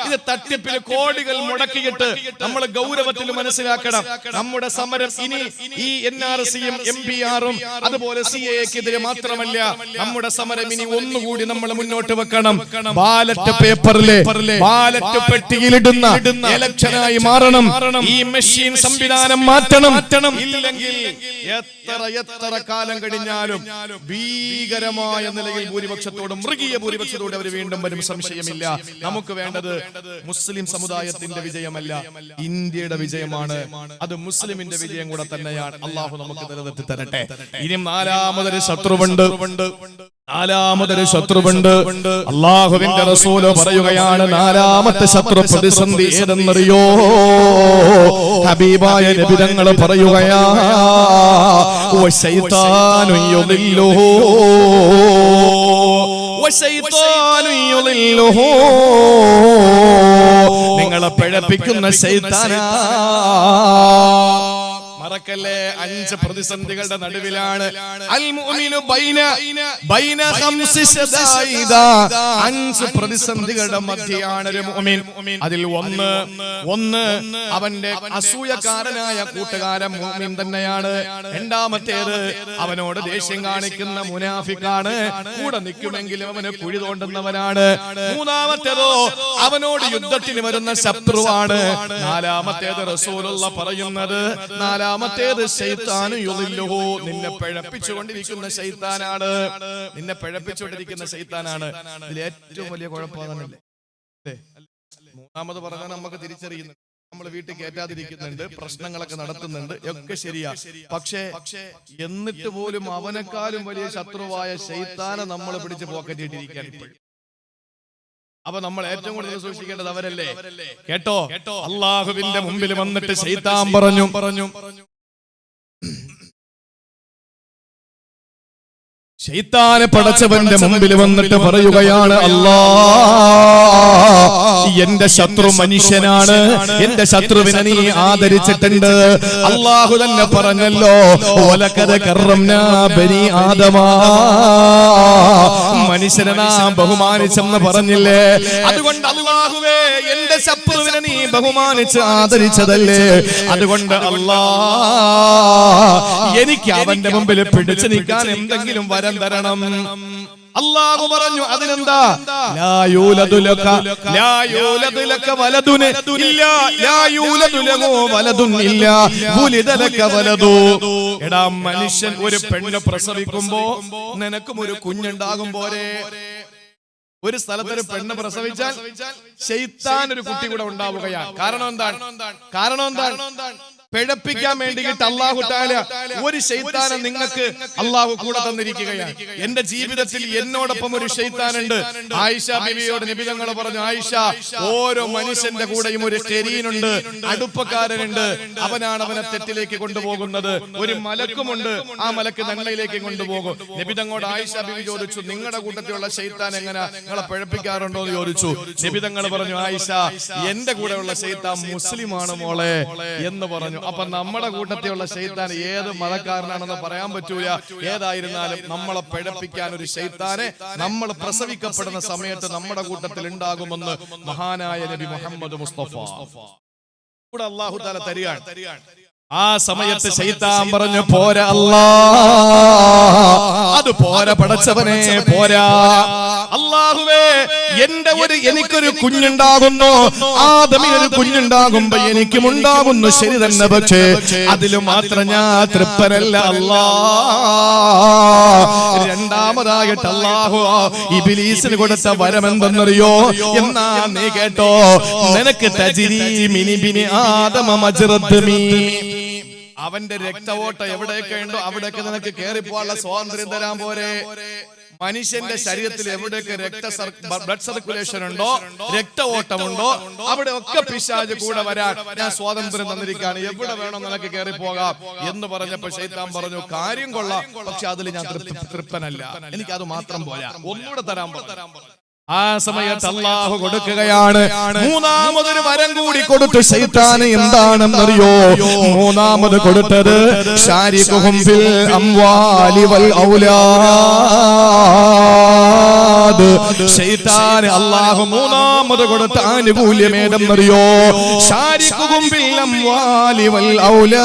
ഇത് തട്ടിപ്പിൽ കോടികൾ മുടക്കിയിട്ട് നമ്മൾ ഗൗരവത്തിൽ മനസ്സിലാക്കണം. നമ്മുടെ സമരം ഇനി ഈ NRCയും MPRും അതുപോലെ CAA-ക്കെതിരെ മാത്രമല്ല, നമ്മുടെ സമരം ഇനി ഒന്നുകൂടി നമ്മൾ മുന്നോട്ട് വെക്കണം. ബാലറ്റ് പേപ്പറിലെ ബാലറ്റ് പെട്ടിയിലിടുന്ന ഇലക്ഷനായി മാറണം. ഈ മെഷീൻ സംവിധാനം മാറ്റണം. ഇല്ലെങ്കിൽ എത്ര കാലം കഴിഞ്ഞാലും ഭീകരമായ നിലയിൽ ഭൂരിപക്ഷത്തോടും മൃഗീയ ഭൂരിപക്ഷത്തോടെ അവർ വീണ്ടും വരും, സംശയമില്ല. നമുക്ക് വേണ്ടത് മുസ്ലിം സമുദായത്തിന്റെ വിജയമല്ല, ഇന്ത്യയുടെ വിജയമാണ്. അത് മുസ്ലിമിന്റെ വിജയം കൂടെ തന്നെയാണ്. അള്ളാഹു നമുക്ക് നിലനിർത്തി തരട്ടെ. ഇനിയും നാലാമതൊരു ശത്രുവുണ്ട്. അല്ലാഹുവിന്റെ റസൂല് പറയുകയാണ്, നാലാമത്തെ ശത്രു പ്രതിസന്ധി ഏതെന്നറിയോ? ഹബീബായ നബി തങ്ങൾ പറയുകയാ, വശൈത്താനു യുദില്ലുഹു നിങ്ങളെ പിഴപ്പിക്കുന്ന ശൈത്താനാ. മറക്കല്ലേ, 5 പ്രതിസന്ധികളുടെ നടുവിലാണ്. അൽ മുഅ്മിനു ബൈന ഖംസി ശദായിദ. 5 പ്രതിസന്ധികളുടെ മധ്യയാണ് ഒരു മുഅ്മിൻ. അതിൽ ഒന്ന് അവന്റെ അസൂയക്കാരനായ കൂട്ടുകാരൻ മുഅ്മിൻ തന്നെയാണ്. രണ്ടാമത്തേത് അവനോട് ദേഷ്യം കാണിക്കുന്ന മുനാഫിക്കാണ്. കൂടെ നിൽക്കുമെങ്കിലും അവന് കുഴി തോണ്ടുന്നവനാണ്. മൂന്നാമത്തേതോ അവനോട് യുദ്ധത്തിന് വരുന്ന ശത്രുവാണ്. നാലാമത്തേത് റസൂലുള്ളാഹി പറയുന്നത്, നാലാമത്തേത് ശൈത്താനു യുദില്ലുഹു. നിന്നെ പിഴപ്പിച്ചുകൊണ്ടിരിക്കുന്ന ശൈത്താനാണ്. നിന്നെ പിഴപ്പിച്ചുകൊണ്ടിരിക്കുന്ന ശൈത്താനാണ്. ഇതിൽ ഏറ്റവും വലിയ കുഴപ്പമാണല്ലേ? മൂന്നാമത് പറഞ്ഞാൽ നമുക്ക് തിരിച്ചറിയുന്നുണ്ട്. നമ്മൾ വീട്ടിൽ കയറ്റാതിരിക്കുന്നുണ്ട്, പ്രശ്നങ്ങളൊക്കെ നടത്തുന്നുണ്ട്, ഒക്കെ ശരിയാ. പക്ഷേ എന്നിട്ട് പോലും അവനെക്കാളും വലിയ ശത്രുവായ ശൈത്താനെ നമ്മൾ പിടിച്ച് പോക്കറ്റിട്ടിരിക്കാൻ. അപ്പൊ നമ്മൾ ഏറ്റവും കൂടുതൽ സൂക്ഷിക്കേണ്ടത് അവരല്ലേ? കേട്ടോ, അള്ളാഹുവിന്റെ മുമ്പിൽ വന്നിട്ട് ശൈത്താൻ പറഞ്ഞു ശൈത്താനെ പടച്ചവന്റെ മുമ്പിൽ വന്നിട്ട് പറയുകയാണ്, എന്റെ ശത്രു മനുഷ്യനാണ്, എന്റെ ശത്രുവിനെ നീ ആദരിച്ചിട്ടുണ്ട്. അള്ളാഹു തന്നെ പറഞ്ഞല്ലോ, വലഖദ് കറംനാ ബനി ആദമ, മനുഷ്യനെ നാം ബഹുമാനിച്ചെന്ന് പറഞ്ഞില്ലേ? അതുകൊണ്ട് അല്ലാഹുവേ, എന്റെ ശത്രുവിനെ നീ ബഹുമാനിച്ച് ആദരിച്ചതല്ലേ? അതുകൊണ്ട് എനിക്ക് അവന്റെ മുമ്പിൽ പിടിച്ചു നിൽക്കാൻ എന്തെങ്കിലും വരം തരണം. അല്ലാഹു പറഞ്ഞു, അതിനെന്താ? ലാ യൂലദു ലക വലദുൻ ഇല്ലാ ലാ യൂലദു ലഹു വലദുൻ ഇല്ലാ വുലിദ ലക വലദു. എടാ മനുഷ്യൻ ഒരു പെണ്ണ് പ്രസവിക്കുമ്പോ നിനക്കും ഒരു കുഞ്ഞുണ്ടാകും പോരെ? ഒരു സ്ഥലത്തൊരു പെണ്ണ് പ്രസവിച്ചാൽ ശൈത്താൻ ഒരു കുട്ടി കൂടെ ഉണ്ടാവുകയാണ്. കാരണം എന്താണ്? പിഴപ്പിക്കാൻ വേണ്ടിയിട്ട് അല്ലാഹു തആല ഒരു ശൈത്താനെ നിങ്ങൾക്ക് അല്ലാഹു കൂടെ തന്നിരിക്കുകയാണ്. എന്റെ ജീവിതത്തിൽ എന്നോടൊപ്പം ഒരു ശൈത്താനുണ്ട്. ആയിഷ ബിവിയോട് നബി തങ്ങൾ പറഞ്ഞു, ആയിഷ, ഓരോ മനുഷ്യന്റെ കൂടെയും ഒരു ഖരീനുണ്ട്, അടുപ്പക്കാരനുണ്ട്. അവനാണ് അവനെ തെറ്റിലേക്ക് കൊണ്ടുപോകുന്നത്. ഒരു മലക്കുമുണ്ട്, ആ മലക്ക് നന്മയിലേക്ക് കൊണ്ടുപോകും. നബി തങ്ങളോട് ആയിഷ ബിവി ചോദിച്ചു, നിങ്ങളുടെ കൂട്ടത്തിലുള്ള ശൈത്താൻ എങ്ങനെ നിങ്ങളെ പിഴപ്പിക്കാറുണ്ടോ എന്ന് ചോദിച്ചു. നബി തങ്ങൾ പറഞ്ഞു, ആയിഷ, എന്റെ കൂടെയുള്ള ശൈത്താൻ മുസ്ലിമാണ് മോളെ എന്ന് പറഞ്ഞു. അപ്പൊ നമ്മുടെ കൂട്ടത്തിലുള്ള ശൈത്താൻ ഏത് മതക്കാരനാണെന്ന് പറയാൻ പറ്റൂല. ഏതായിരുന്നാലും നമ്മളെ പിഴപ്പിക്കാൻ ഒരു ശൈത്താനെ നമ്മൾ പ്രസവിക്കപ്പെടുന്ന സമയത്ത് നമ്മുടെ കൂട്ടത്തിൽ ഉണ്ടാകുമെന്ന് മഹാനായ നബി മുഹമ്മദ് മുസ്തഫ കൂടെ അല്ലാഹു തആല തരികയാണ്. ആ സമയത്ത് ശൈത്താൻ പറഞ്ഞു, പോരാ അത് പോരാ പടച്ചവനെ, പോരാ അല്ലാഹുവേ, എനിക്കൊരു കുഞ്ഞുണ്ടാകുന്നു, ആദമിനൊരു കുഞ്ഞുണ്ടാകുമ്പോ എനിക്കും ഉണ്ടാകുന്നു, ശരി തന്നെ. പക്ഷേ അതില് മാത്രം ഞാൻ തൃപ്തനല്ല അല്ലാ. രണ്ടാമതായിട്ട് അല്ലാഹു ഇബ്ലീസിന് കൊടുത്ത വരം എന്തെന്നറിയോ? എന്നാ നീ കേട്ടോ, നിനക്ക് തജ്രീ മിനി ബിനി ആദമ മജ്റദ്മി, അവന്റെ രക്തവോട്ടം എവിടെയൊക്കെ ഉണ്ടോ അവിടെയൊക്കെ നിനക്ക് കേറിപ്പോവാനുള്ള സ്വാതന്ത്ര്യം തരാൻ പോരെ. മനുഷ്യന്റെ ശരീരത്തിൽ എവിടെയൊക്കെ ബ്ലഡ് സർക്കുലേഷൻ ഉണ്ടോ, രക്തഓട്ടമുണ്ടോ, അവിടെ ഒക്കെ പിശാച് കൂടെ വരാൻ ഞാൻ സ്വാതന്ത്ര്യം തന്നിരിക്കുകയാണ്, എവിടെ വേണോ നിനക്ക് കയറി പോകാം എന്ന് പറഞ്ഞപ്പോ ശൈത്താൻ പറഞ്ഞു, കാര്യം കൊള്ളാം, പക്ഷെ അതിൽ ഞാൻ തൃപ്തനല്ല, എനിക്ക് അത് മാത്രം പോരാ, ഒന്നുകൂടെ തരാൻ പറഞ്ഞു. ആ സമയത്ത് അല്ലാഹു കൊടുക്കുകയാണ് മൂന്നാമതൊരു വരം കൂടി കൊടുത്തു ശൈത്താന്. എന്താണെന്നറിയോ? മൂന്നാമത് കൊടുത്തത് ശാരികുഹും ഫിൽ അംവാലി വൽ ഔലാദ്. ശൈത്താന് അല്ലാഹു മൂന്നാമത് കൊടുത്ത ആനുകൂല്യം ഏതെന്നറിയോ? ശാരികുഹും ഫിൽ അംവാലി വൽ ഔലാദ്.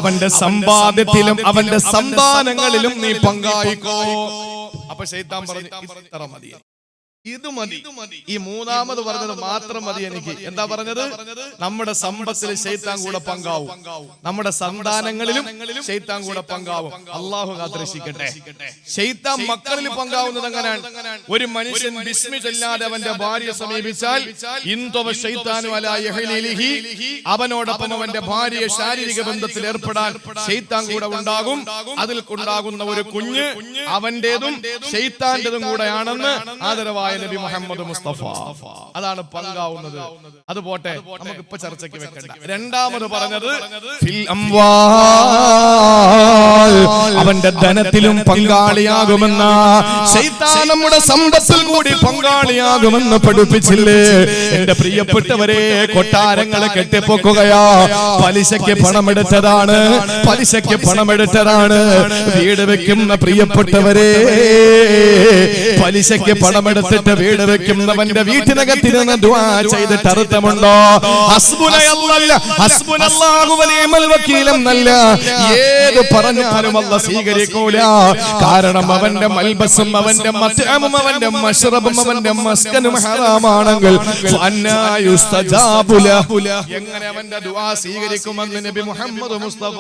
അവന്റെ സമ്പാദ്യത്തിലും അവന്റെ സന്താനങ്ങളിലും നീ പങ്കായിക്കോ. അപ്പൊ ശൈത്താൻ പറഞ്ഞു, ഇത്ര മതി, ഇത് മതി, ഈ മൂന്നാമത് പറഞ്ഞത് മാത്രം മതി എനിക്ക്. എന്താ പറഞ്ഞത്? നമ്മുടെ സമ്പത്തിൽ ശൈത്താൻ കൂടെ പങ്കാവും, നമ്മുടെ സന്താനങ്ങളിലും ശൈത്താൻ കൂടെ പങ്കാവും. അല്ലാഹു കാത്തുരക്ഷിക്കട്ടെ. ശൈത്താൻ മക്കളിൽ പങ്കാവുന്നത് എങ്ങനെയാണ്? ഒരു മനുഷ്യൻ ബിസ്മി ചൊല്ലാതെ അവന്റെ ഭാര്യയെ സമീപിച്ചാൽ അവനോടൊപ്പം അവന്റെ ഭാര്യയെ ശാരീരിക ബന്ധത്തിൽ ഏർപ്പെടാൻ ശൈത്താൻ കൂടെ ഉണ്ടാകും. അതിൽ ഉണ്ടാകുന്ന ഒരു കുഞ്ഞ് അവന്റേതും ശൈത്താന്റേതും കൂടെയാണെന്ന് ആദരവായ നബി മുഹമ്മദ് മുസ്തഫ. അതാണ് പങ്കാവുന്നത്. അത് പോട്ടെ, നമുക്ക് ഇപ്പൊ ചർച്ചയ്ക്ക് വെക്കണ്ട. രണ്ടാമത് പറഞ്ഞത് ഫിൽ അംവാൽ, അവന്റെ ധനത്തിലും പങ്കാളിയാകുമെന്ന. ശൈത്താൻ നമ്മുടെ സമ്പത്തിൽ കൂടി പങ്കാളിയാകുമെന്ന് പഠിപ്പിച്ചില്ലേ? എന്റെ പ്രിയപ്പെട്ടവരെ, കൊട്ടാരങ്ങളെ കെട്ടിപ്പൊക്കുകയാ, പലിശയ്ക്ക് പണമെടുത്തതാണ്, പലിശയ്ക്ക് പണമെടുത്തതാണ്. വീട് വെക്കുന്ന പ്രിയപ്പെട്ടവരെ, പലിശയ്ക്ക് പണമെടുത്തിട്ട് വീട് വെക്കുന്നവന്റെ വീട്ടിനകത്തിരുന്ന് ദുആ ചെയ്തിട്ട് അർത്ഥമുണ്ടോ? ഹസ്ബുനല്ലാഹു വനിഅമൽ വക്കീൽ എന്നല്ല ഏത് പറഞ്ഞാലും അല്ലാഹ് സ്വീകരിക്കൂല. കാരണം അവന്റെ മൽബസും അവന്റെ മത്അമും അവന്റെ മശ്റബും അവന്റെ മസ്കനും ഹറാമാണെങ്കിൽ ഫഅന്നാ യുസ്തജാബു ലഹു, എങ്ങനെ അവന്റെ ദുആ സ്വീകരിക്കുമെന്ന് നബി മുഹമ്മദ് മുസ്തഫ.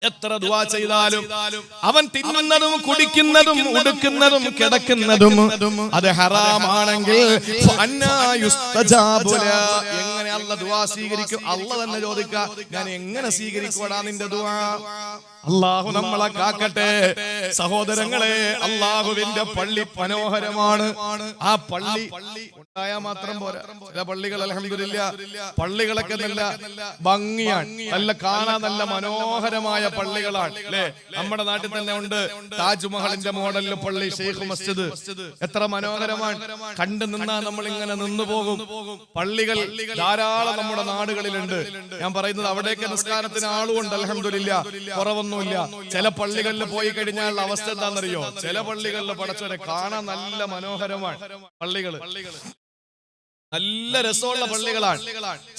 എത്ര ദുആ ചെയ്താലും അവൻ തിന്നുന്നതും കുടിക്കുന്നതും ഉടുക്കുന്നതും കിടക്കുന്നതും അത് ഹറാമാണെങ്കിൽ എങ്ങനെ അല്ലാഹ് ദുആ സ്വീകരിക്കും? അല്ലാഹ് തന്നെ ചോദിക്കുക, ഞാൻ എങ്ങനെ സ്വീകരിക്കുവാടാ നിന്റെ ദുആ? അല്ലാഹു നമ്മളെ കാക്കട്ടെ. സഹോദരങ്ങളെ, അല്ലാഹുവിന്റെ പള്ളി മനോഹരമാണ്. ആ പള്ളി ഉണ്ടായാൽ മാത്രം പോരാ. ചില പള്ളികൾ അൽഹംദുലില്ലാ, പള്ളികളൊക്കെ നല്ല ഭംഗിയാണ്, നല്ല കാണാൻ നല്ല മനോഹരമായ പള്ളികളാണ് അല്ലേ? നമ്മുടെ നാട്ടിൽ തന്നെ ഉണ്ട് താജ്മഹലിന്റെ മോഡലിൽ പള്ളി, ഷെയ്ഖ് മസ്ജിദ്. എത്ര മനോഹരമാണ്, കണ്ടു നിന്നാ നമ്മൾ ഇങ്ങനെ നിന്നു പോകും. പള്ളികൾ ധാരാളം നമ്മുടെ നാടുകളിലുണ്ട്. ഞാൻ പറയുന്നത് അവിടേക്ക് നിസ്കാരത്തിന് ആളുണ്ട് അൽഹംദുലില്ലാ, കുറവൊന്നുമില്ല. ചില പള്ളികളിൽ പോയി കഴിഞ്ഞാൽ അവസ്ഥ എന്താണെന്നറിയോ? ചില പള്ളികളിൽ പടച്ചവരെ കാണാൻ നല്ല മനോഹരമാണ് പള്ളികൾ, നല്ല രസമുള്ള പള്ളികളാണ്.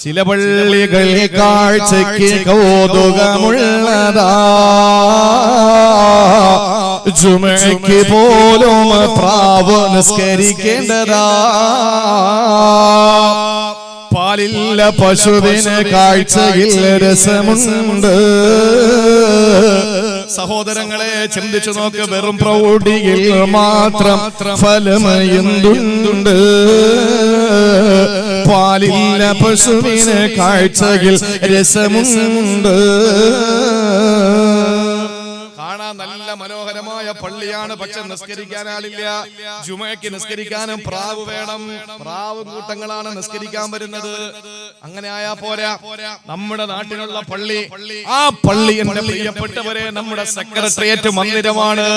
ചില പള്ളികൾ കാഴ്ചയ്ക്ക് കൗതുകമുള്ളതാ, ജുമഅയ്ക്ക് പോലും പ്രാവ് നിസ്കരിക്കേണ്ടതാ. പാലില്ല പശുവിന് കാഴ്ചയിൽ രസമുണ്ട്. സഹോദരങ്ങളെ, ചിന്തിച്ചു നോക്ക്, വെറും പ്രൗഢിയിൽ മാത്രം ഫലം എന്തുണ്ട്? പാലില്ല പശുവിന് കാഴ്ചയിൽ രസമുണ്ട്. കാണാൻ നല്ല മനോഹരമായ പള്ളിയാണ്, പക്ഷെ നിസ്കരിക്കാൻ ആളില്ല. ജുമയ്ക്ക് നിസ്കരിക്കാനും പ്രാവ് വേണം. പ്രാവ് കൂട്ടങ്ങളാണ് നിസ്കരിക്കാൻ വരുന്നത്. അങ്ങനെ ആയാ പോരാ. നമ്മുടെ നാട്ടിലുള്ള പള്ളി, ആ പള്ളി എന്റെ പ്രിയപ്പെട്ടവരെ നമ്മുടെ സെക്രട്ടേറിയറ്റ് മന്ദിരമാണ്.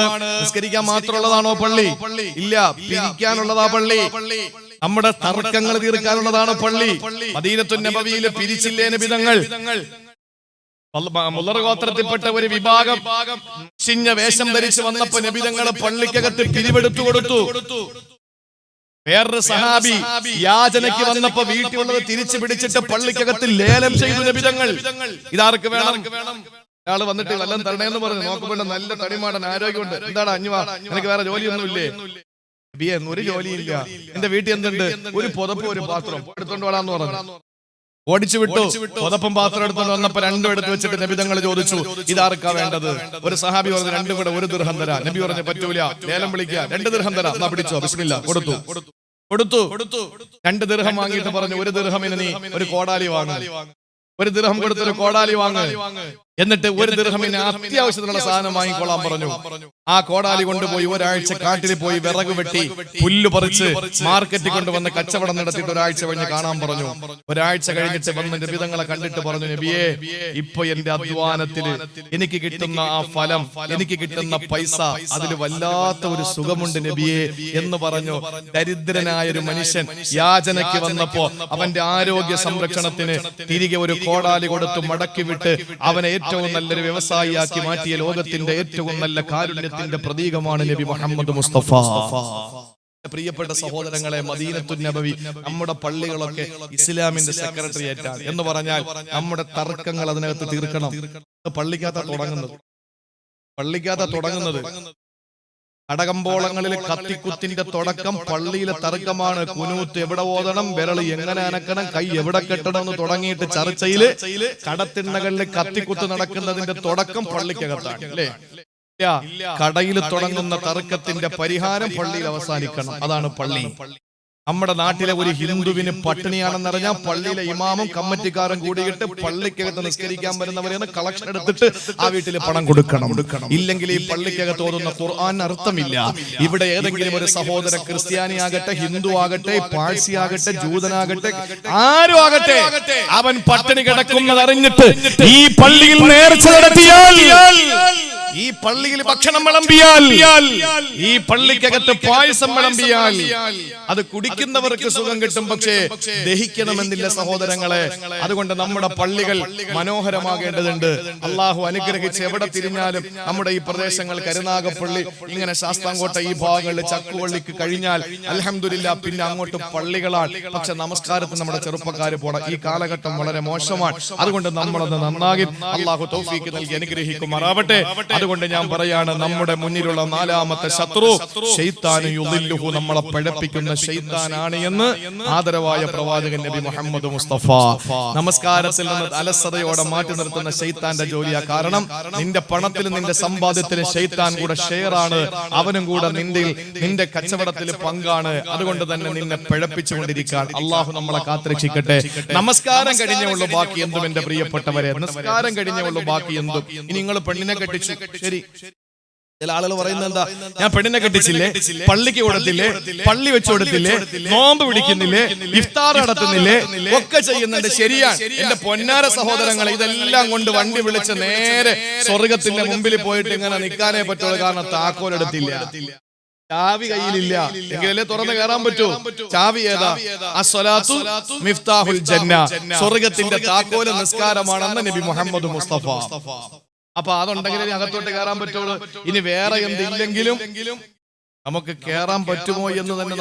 നിസ്കരിക്കാൻ മാത്രമുള്ളതാണോ പള്ളി? ഇല്ല, പിരിക്കാനുള്ളതാ പള്ളി. നമ്മുടെ തർക്കങ്ങൾ തീർക്കാനുള്ളതാണ് പള്ളി. മദീനത്തുൻ നബവിയിൽ പിരിച്ചില്ലേ നബിതങ്ങൾ? മുളർ ഗോത്രത്തിൽപ്പെട്ട ഒരു വിഭാഗം ചിഞ്ഞ വേഷം ധരിച്ച് വന്നപ്പോ നബിതങ്ങൾ പള്ളിക്കകത്ത് പിരിവെടുത്തു കൊടുത്തു. വേറൊരു സഹാബി യാചനയ്ക്ക് വന്നപ്പോ വീട്ടിലുള്ളത് തിരിച്ചു പിടിച്ചിട്ട് പള്ളിക്കകത്ത് ലേലം ചെയ്തു നബിതങ്ങൾ. ഇതാർക്ക് വേണം? ഒരാള് വന്നിട്ട് വല്ലതും തരണേന്ന് പറഞ്ഞു. നോക്കുമ്പോൾ നല്ല തടിമാടൻ, ആരോഗ്യമുണ്ട്. എന്താണ് അഞ്ഞുവാ, എനിക്ക് വേറെ ജോലിയൊന്നും ഇല്ലേ? ഒരു ജോലിയില്ല. എന്റെ വീട്ടിൽ എന്തുണ്ട്? ഒരു പുതപ്പ് ഒരു പാത്രം എടുത്തോണ്ട് വരാന്ന് പറഞ്ഞു. ഓടിച്ചു വിട്ടു. പുതപ്പും പാത്രം എടുത്തോണ്ട് വന്നപ്പോ രണ്ടും എടുത്ത് വെച്ചിട്ട് നബിതങ്ങൾ ചോദിച്ചു, ഇതാർക്കാ വേണ്ടത്? ഒരു സഹാബി പറഞ്ഞു, രണ്ടും കൂടെ 1 ദിർഹം തരാ. നബി പറഞ്ഞു, പറ്റൂല, ലേലം വിളിക്കുക, 2 ദിർഹം തരാ. എന്നാ പിടിച്ചോ, ബിസ്മില്ലാ. കൊടുത്തു. 2 ദിർഹം വാങ്ങിയിട്ട് പറഞ്ഞു, 1 ദിർഹമിന് നീ ഒരു കോടാലി വാങ്ങ്. 1 ദിർഹം കൊടുത്തൊരു കോടാലി വാങ്ങ്. എന്നിട്ട് 1 ദിർഹമിന് അത്യാവശ്യത്തിനുള്ള സാധനം വാങ്ങിക്കൊള്ളാൻ പറഞ്ഞു. ആ കോടാലി കൊണ്ടുപോയി ഒരാഴ്ച കാട്ടിൽ പോയി വിറക് വെട്ടി പുല്ല് പറിച്ച് മാർക്കറ്റിൽ കൊണ്ടുവന്ന് കച്ചവടം നടത്തിയിട്ട് ഒരാഴ്ച കഴിഞ്ഞ് കാണാൻ പറഞ്ഞു. ഒരാഴ്ച കഴിഞ്ഞിട്ട് വന്ന് നബിതങ്ങളെ കണ്ടിട്ട് പറഞ്ഞു, നബിയേ, ഇപ്പൊ എന്റെ അധ്വാനത്തില് എനിക്ക് കിട്ടുന്ന ആ ഫലം, എനിക്ക് കിട്ടുന്ന പൈസ, അതിൽ വല്ലാത്ത ഒരു സുഖമുണ്ട് നബിയേ എന്ന് പറഞ്ഞു. ദരിദ്രനായ ഒരു മനുഷ്യൻ യാചനയ്ക്ക് വന്നപ്പോ അവന്റെ ആരോഗ്യ സംരക്ഷണത്തിന് തിരികെ ഒരു കോടാലി കൊടുത്ത് മടക്കി വിട്ട് അവനെ ഏറ്റവും നല്ലൊരു വ്യവസായിയാക്കി മാറ്റിയ ലോകത്തിന്റെ ഏറ്റവും നല്ല കാരുണ്യത്തിന്റെ പ്രതീകമാണ് നബി മുഹമ്മദ് മുസ്തഫ. പ്രിയപ്പെട്ട സഹോദരങ്ങളെ, മദീനത്തുൻ നബവി, നമ്മുടെ പള്ളികളൊക്കെ ഇസ്ലാമിന്റെ സെക്രട്ടേറിയറ്റാണ്. എന്ന് പറഞ്ഞാൽ നമ്മുടെ തർക്കങ്ങൾ അതിനകത്ത് തീർക്കണം. പള്ളിക്കകത്താ തുടങ്ങുന്നത്. കടകമ്പോളങ്ങളിൽ കത്തിക്കുത്തിന്റെ തുടക്കം പള്ളിയിലെ തർക്കമാണ്. കുനൂത്ത് എവിടെ ഓതണം, വിരള് എങ്ങനെ അനക്കണം, കൈ എവിടെ കെട്ടണം എന്ന് തുടങ്ങിയിട്ട് ചർച്ചയില് കടത്തിണ്ണകളിൽ കത്തിക്കുത്ത് നടക്കുന്നതിന്റെ തുടക്കം പള്ളിക്കകത്താണ്. അല്ലേ? കടയിൽ തുടങ്ങുന്ന തർക്കത്തിന്റെ പരിഹാരം പള്ളിയിൽ അവസാനിക്കണം. അതാണ് പള്ളി. നമ്മുടെ നാട്ടിലെ ഒരു ഹിന്ദുവിന് പട്ടിണിയാണെന്നറിഞ്ഞാൽ പള്ളിയിലെ ഇമാമും കമ്മിറ്റിക്കാരും കൂടിയിട്ട് പള്ളിക്കകത്ത് നിസ്കരിക്കാൻ വരുന്നവരെന്ന് കളക്ഷൻ എടുത്തിട്ട് ആ വീട്ടിൽ പണം കൊടുക്കണം. ഇല്ലെങ്കിൽ ഈ പള്ളിക്കകത്ത് ഓതുന്ന ഖുർആൻ അർത്ഥമില്ല. ഇവിടെ ഏതെങ്കിലും ഒരു സഹോദര ക്രിസ്ത്യാനി ആകട്ടെ, ഹിന്ദു ആകട്ടെ, പാഴ്സി ആകട്ടെ, ജൂതനാകട്ടെ, ആരും ആകട്ടെ, അവൻ പട്ടിണി കിടക്കുന്നത് അറിഞ്ഞിട്ട് ഈ പള്ളിയിൽ നേർച്ച നടത്തിയാൽ, ഈ പള്ളിയിൽ ഭക്ഷണം വിളമ്പിയാൽ, ഈ പള്ളിക്കകത്ത് പായസം വിളമ്പിയാൽ അത് കുടിക്കുന്നവർക്ക് സുഖം കിട്ടും. പക്ഷേ ദഹിക്കണമെന്നില്ല സഹോദരങ്ങളെ. അതുകൊണ്ട് നമ്മുടെ പള്ളികൾ മനോഹരമാകേണ്ടതുണ്ട്. അള്ളാഹു അനുഗ്രഹിച്ച് എവിടെ തിരിഞ്ഞാലും നമ്മുടെ ഈ പ്രദേശങ്ങൾ, കരുനാഗപ്പള്ളി, ഇങ്ങനെ ശാസ്താംകോട്ട ഈ ഭാഗങ്ങളിൽ ചക്കുവള്ളിക്ക് കഴിഞ്ഞാൽ അൽഹംദുലില്ലാ പിന്നെ അങ്ങോട്ട് പള്ളികളാണ്. പക്ഷെ നമസ്കാരത്തിന് നമ്മുടെ ചെറുപ്പക്കാർ പോണം. ഈ കാലഘട്ടം വളരെ മോശമാണ്. അതുകൊണ്ട് നമ്മളത് നന്നാകി അള്ളാഹു തൗഫീക്ക് നൽകി അനുഗ്രഹിക്കുമാറാവട്ടെ. അതുകൊണ്ട് ഞാൻ പറയാണ്, നമ്മുടെ മുന്നിലുള്ള 4ാമത്തെ ശത്രു ശൈത്താൻ യുദില്ലുഹു, നമ്മളെ പഴപ്പിക്കുന്ന ശൈത്താനാണ് എന്ന് ആദരവായ പ്രവാചകൻ നബി മുഹമ്മദ് മുസ്തഫ. നമസ്കാരത്തിൽ നിന്ന് അലസതയോടെ മാറ്റി നിർത്തുന്ന ശൈത്താന്റെ ജോലിയാ. കാരണം നിന്റെ പണത്തിലും നിന്റെ സമ്പാദ്യത്തിലും ശൈത്താൻ കൂടെ ഷെയറാണ്. അവനും കൂടെ നിന്റെ കച്ചവടത്തിൽ പങ്കാണ്. അതുകൊണ്ട് തന്നെ നിന്നെ പിഴപ്പിച്ചുകൊണ്ടിരിക്കാൻ അള്ളാഹു നമ്മളെ കാത്തുരക്ഷിക്കട്ടെ. നമസ്കാരം കഴിഞ്ഞേ ഉള്ളൂ ബാക്കി എന്തും. എന്റെ പ്രിയപ്പെട്ടവരെ, നമസ്കാരം കഴിഞ്ഞേ ഉള്ളൂ ബാക്കി എന്തും. ഇനി നിങ്ങൾ പെണ്ണിനെ കെട്ടിച്ചു, ശരി, ചില ആളുകൾ പറയുന്നത് എന്താ, ഞാൻ പെണ്ണിനെ കെട്ടിച്ചില്ലേ, പള്ളിക്ക് കൊടുത്തില്ലേ, പള്ളി വെച്ച് കൊടുത്തില്ലേ, നോമ്പ് പിടിക്കുന്നില്ലേ, ഇഫ്താർ നടത്തുന്നില്ലേ, ഒക്കെ ചെയ്യുന്നുണ്ട്. ശരിയാണ് എന്റെ പൊന്നാര സഹോദരങ്ങളെ. ഇതെല്ലാം കൊണ്ട് വണ്ടി വിളിച്ച് നേരെ സ്വർഗത്തിന്റെ മുമ്പിൽ പോയിട്ട് ഇങ്ങനെ നിൽക്കാനേ പറ്റുള്ളൂ. കാരണം താക്കോലെടുത്തില്ല, ചാവി കയ്യിലില്ല. എങ്കിലല്ലേ തുറന്ന് കയറാൻ പറ്റൂ. ചാവി ഏതാ? അസ്സലാത്തു മിഫ്താഹുൽ ജന്ന, സ്വർഗത്തിന്റെ താക്കോല് നിസ്കാരമാണെന്ന് നബി മുഹമ്മദ് മുസ്തഫ. അപ്പൊ അതുണ്ടെങ്കിലേ അകത്തോട്ട് കയറാൻ പറ്റുള്ളൂ. ഇനി വേറെ എന്തില്ലെങ്കിലും നമുക്ക് കയറാൻ പറ്റുമോ എന്ന് തന്നെ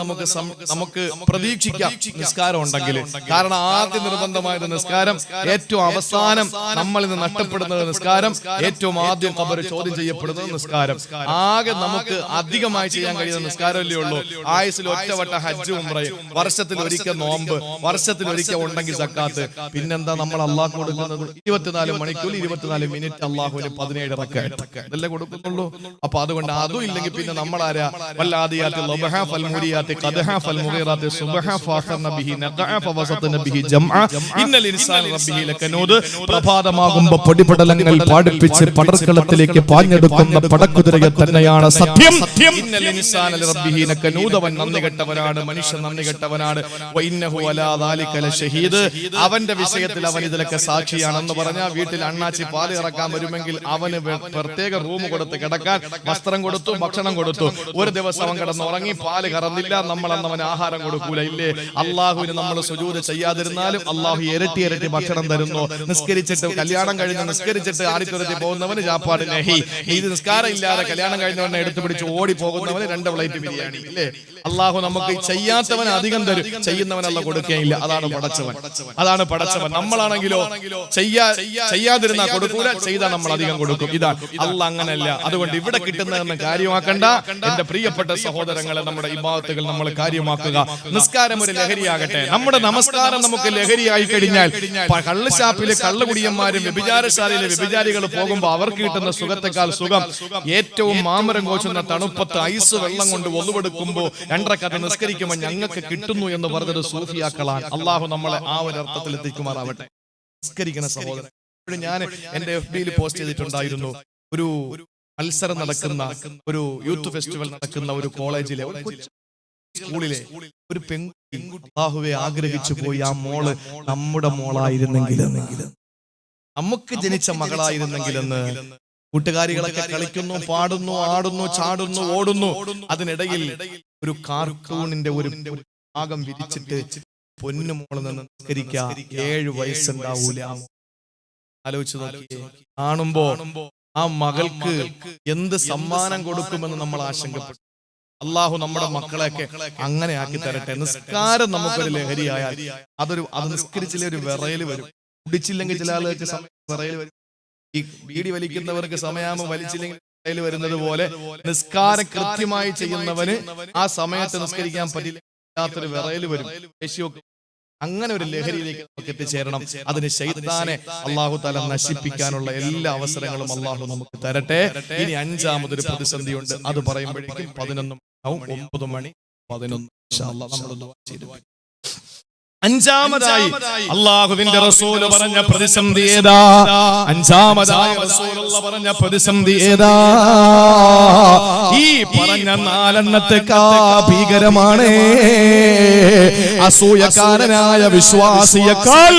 നമുക്ക് പ്രതീക്ഷിക്കാം, നിസ്കാരം ഉണ്ടെങ്കിൽ. കാരണം ആദ്യ നിർബന്ധമായത് നിസ്കാരം, ഏറ്റവും അവസാനം നമ്മളിൽ നിന്ന് നഷ്ടപ്പെടുന്നത് നിസ്കാരം, ഏറ്റവും ആദ്യം ഖബർ ചോദ്യം ചെയ്യപ്പെടുന്നത് നിസ്കാരം. ആകെ നമുക്ക് അധികമായി ചെയ്യാൻ കഴിയുന്ന നിസ്കാരമല്ലേ ഉള്ളൂ. ആയുസിൽ ഒറ്റവട്ട ഹജ്ജ് ഉംറയും, വർഷത്തിൽ ഒരിക്കൽ നോമ്പ്, വർഷത്തിൽ ഒരിക്കൽ ഉണ്ടെങ്കിൽ സക്കാത്ത്. പിന്നെന്താ നമ്മൾ അള്ളാഹ് കൊടുക്കുന്നത്? 24 മണിക്കൂർ 24 മിനിറ്റ് അള്ളാഹുവിന് 17 റക്അത്ത് ഇതല്ലേ കൊടുക്കുന്നുള്ളൂ. അപ്പൊ അതുകൊണ്ട് അതും ഇല്ലെങ്കിൽ പിന്നെ നമ്മളാരാ? വല്ലാദിയാത്തി ലബഹ ഫൽമുരിയാത്തി ഖദഹ ഫൽമുഗീറാത്തി സുബഹ ഫാഖർന ബിഹി നഖഅ ഫവസത്ന ബിഹി ജംഅ ഇന്നൽ ഇൻസാന റബ്ബിഹി ലകനൂദ്. പ്രഭാതമാകുമ്പോൾ പൊടിപടലങ്ങൾ പാടിപ്പിച്ച് പടർക്കളത്തിലേക്ക് പാഞ്ഞെടുക്കുന്ന പടക്കുതിരയെ തന്നെയാണ് സത്യം. ഇന്നൽ ഇൻസാന റബ്ബിഹി ലകനൂദ്. അവൻ നന്ദികെട്ടവനാണ്, മനുഷ്യൻ നന്ദികെട്ടവനാണ്. വഇന്നഹു അലാ ദാലിക ലശഹീദ്. അവന്റെ വിഷയത്തിൽ അവൻ ഇതിലൊക്കെ സാക്ഷിയാണെന്ന് പറഞ്ഞാൽ വീട്ടിൽ അണ്ണാച്ചി പാല് ഇറക്കാൻ വരുമെങ്കിൽ അവന് പ്രത്യേക റൂം കൊടുത്ത് കിടക്കാൻ വസ്ത്രം കൊടുത്തു, ഭക്ഷണം കൊടുത്തു. ഒരു ദിവസം അവൻ കിടന്നുറങ്ങി, പാല് കറന്നില്ല, നമ്മളന്ന് അവന് ആഹാരം കൊടുക്കൂല. ഇല്ലേ? അള്ളാഹുവിന് നമ്മൾ സുജൂദ് ചെയ്യാതിരുന്നാലും അള്ളാഹു ഇരട്ടി ഇരട്ടി ഭക്ഷണം തരുന്നു. നിസ്കരിച്ചിട്ട് കല്യാണം കഴിഞ്ഞ് നിസ്കരിച്ചിട്ട് ആടിത്തുരത്തി പോകുന്നവന് ചാപ്പാട് നഹി. ഇത് നിസ്കാരം ഇല്ലാതെ കല്യാണം കഴിഞ്ഞവനെ എടുത്തു പിടിച്ച് ഓടി പോകുന്നവന് 2 പ്ലേറ്റ് ബിരിയാണി. ഇല്ലേ? അള്ളാഹു നമുക്ക് ചെയ്യാത്തവന് അധികം തരും, ചെയ്യുന്നവനല്ല കൊടുക്കുകയില്ല. അതാണ് പടച്ചവൻ, അതാണ് പടച്ചവൻ. നമ്മളാണെങ്കിലോ ചെയ്യാതിരുന്നാ കൊടുക്കൂല, ചെയ്താൽ നമ്മൾ അധികം കൊടുക്കും. ഇതാണ് അള്ളാഹ് അങ്ങനല്ല. അതുകൊണ്ട് ഇവിടെ കിട്ടുന്നതെന്ന് കാര്യമാക്കണ്ട എന്റെ പ്രിയപ്പെട്ട സഹോദരങ്ങളെ. നമ്മുടെ ഇബാദത്തുകൾ നമ്മൾ കാര്യമാക്കുക. നിസ്കാരം ഒരു ലഹരിയാകട്ടെ. നമ്മുടെ നമസ്കാരം നമുക്ക് ലഹരിയായി കഴിഞ്ഞാൽ കള്ളുഷാപ്പിലെ കള്ളുകുടിയന്മാരും വ്യഭിചാരശാലയിലെ വ്യഭിചാരികൾ പോകുമ്പോൾ അവർക്ക് കിട്ടുന്ന സുഖത്തെക്കാൾ സുഖം ഏറ്റവും മാമരം കോച്ചുന്ന തണുപ്പത്ത് ഐസ് വെള്ളം കൊണ്ട് ഒന്നുവെടുക്കുമ്പോൾ 2 റക്അത്ത് നിസ്കരിക്കുമ്പോൾ ഞങ്ങൾക്ക് കിട്ടുന്നു എന്ന് പറഞ്ഞത് സൂഫിയാക്കളാണ്. അള്ളാഹു നമ്മളെ ആ ഒരു അർത്ഥത്തിൽ എത്തിക്കുമാറാവട്ടെ. നിസ്കരിക്കുന്ന സഹോദരൻ, ഞാൻ എന്റെ FB-യിൽ പോസ്റ്റ് ചെയ്തിട്ടുണ്ടായിരുന്നു. ഒരു മത്സരം നടക്കുന്ന, ഒരു യൂത്ത് ഫെസ്റ്റിവൽ നടക്കുന്ന ഒരു കോളേജിലെ സ്കൂളിലെ ഒരു പെൺകുട്ടി അല്ലാഹുവേ ആഗ്രഹിച്ചു പോയി, ആ മോള് നമ്മുടെ മോളായിരുന്നെങ്കിലും, നമുക്ക് ജനിച്ച മകളായിരുന്നെങ്കിലെന്ന്. കൂട്ടുകാരികളൊക്കെ കളിക്കുന്നു, പാടുന്നു, ആടുന്നു, ചാടുന്നു, ഓടുന്നു. അതിനിടയിൽ ഒരു കാർട്ടൂണിന്റെ ഒരു ഭാഗം വിരിച്ചിട്ട് പൊന്നുമോള് നിന്ന് നിസ്കരിക്കുക, 7 വയസ്സുണ്ടാവൂല. ആലോചിച്ച് നോക്കിയേ. കാണുമ്പോ ആ മകൾക്ക് എന്ത് സമ്മാനം കൊടുക്കുമെന്ന് നമ്മൾ ആശങ്കപ്പെട്ടു. അള്ളാഹു നമ്മുടെ മക്കളെയൊക്കെ അങ്ങനെ ആക്കി തരട്ടെ. നിസ്കാരം നമുക്കൊരു ലഹരിയായാൽ അത് നിസ്കരിച്ചില്ലേ ഒരു വിറയൽ വരും. കുടിച്ചില്ലെങ്കിൽ ചില ആളുകൾക്ക് വിറയൽ വരും. ഈ ബീഡി വലിക്കുന്നവർക്ക് സമയാമം വലിച്ചില്ലെങ്കിൽ വിറയൽ വരുന്നത് പോലെ നിസ്കാരം കൃത്യമായി ചെയ്യുന്നവന് ആ സമയത്ത് നിസ്കരിക്കാൻ പറ്റില്ലാത്തൊരു വിറയൽ വരും. അങ്ങനെ ഒരു ലഹരിയിലേക്ക് നമുക്ക് എത്തിച്ചേരണം. അതിന് ശൈത്താനെ അല്ലാഹു തആല നശിപ്പിക്കാനുള്ള എല്ലാ അവസരങ്ങളും അല്ലാഹു നമുക്ക് തരട്ടെ. ഇനി 5ാമതൊരു പ്രതിസന്ധിയുണ്ട്. അത് പറയുമ്പോഴേക്കും 11 ആവും. 9 മണി 11 ഇൻഷാ അല്ലാഹ് നമ്മൾ ദുആ ചെയ്തു. 5ാമതായി അല്ലാഹുവിന്റെ റസൂൽ പറഞ്ഞ പ്രതിസന്ധി ഏതാ? 5ാമതായി റസൂലുള്ളാഹി പറഞ്ഞ പ്രതിസന്ധി ഏതാ? ഈ പറഞ്ഞ 4 ഭീകരമാണ്. അസൂയക്കാരനായ വിശ്വാസിയേക്കാൾ,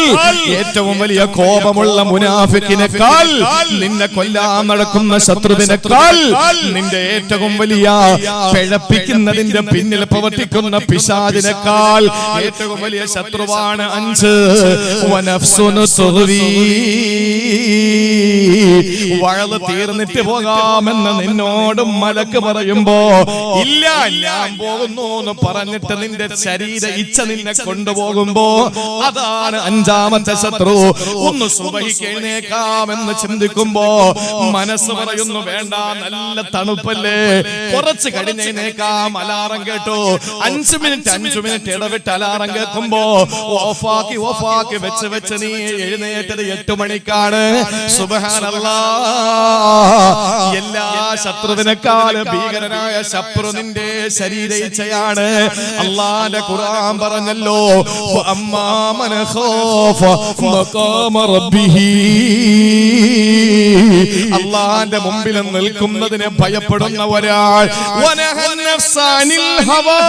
ഏറ്റവും വലിയ കോപമുള്ള മുനാഫിക്കിനേക്കാൾ, നിന്നെ കൊല്ലാൻ നടക്കുന്ന ശത്രുവിനേക്കാൾ, നിന്റെ ഏറ്റവും വലിയ പിഴപ്പിക്കുന്നതിന്റെ പിന്നിൽ പ്രവർത്തിക്കുന്ന പിശാചിനേക്കാൾ ഏറ്റവും വലിയ ശത്രുവാണ് 5. വഴല് തീർന്നിട്ട് പോകാമെന്ന് നിന്നോട് മലക്ക് പറയുമ്പോ ഇല്ല ഞാൻ പോകുന്നു എന്ന് പറഞ്ഞിട്ട് നിന്റെ ശരീര ഇച്ഛ നിന്നെ കൊണ്ടുപോകുമ്പോ അതാണ് 5ാമത്തെ ശത്രു. ഒന്ന് സുബഹിക്ക് എഴുന്നേക്കാമെന്ന് ചിന്തിക്കുമ്പോ മനസ്സ് പറയുന്നു വേണ്ട, നല്ല തണുപ്പല്ലേ, കുറച്ച് കഴിഞ്ഞേക്കാം. അലാറം കേട്ടു, 5 മിനിറ്റ് ഇടവിട്ട് അലാറം കേൾക്കുമ്പോ ഓഫാക്കി വെച്ച് നീ എഴുന്നേറ്റത് 8 മണിക്കാണ്. സുബ്ഹാനല്ലാഹ്. എല്ലാ ശത്രുവിനേക്കാളും ഭീകരനായ ശത്രു നിന്റെ ശരീര ഇച്ഛയാണ്. അല്ലാഹുവിന്റെ ഖുർആൻ പറഞ്ഞല്ലോ, അമ്മാ മൻ ഖാഫ മഖാമ റബ്ബിഹി. അല്ലാഹുവിന്റെ മുമ്പിൽ നിൽക്കുന്നതിനെ ഭയപ്പെടുന്ന ഒരാൾ, വനഹൻ നഫ്സാനിൽ ഹവാ,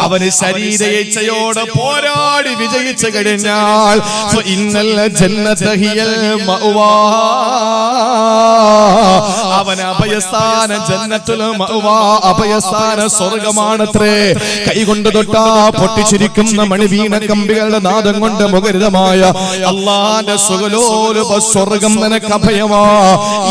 അവന് ശരീര ഇച്ഛയോട് പോരാടി വിജയിച്ചു കഴിഞ്ഞാൽ ഫഇന്നൽ ജന്നത ഹിയൽ മഅവാ, അവന് അഭയസ്ഥാന ജന്നത്തുൽ മഅവാ, അഭയസ്ഥാന സ്വർഗ്ഗമാണത്രേ. കൈകൊണ്ട് തൊട്ടാ പൊട്ടിച്ചിരിക്കുന്ന മണിവീണ കമ്പികളുടെ നാദം കൊണ്ട് മുഖരിതമായ അല്ലാഹുവിന്റെ സുഖലോലുപ സ്വർഗ്ഗം നിനക്ക് അഭയമാ.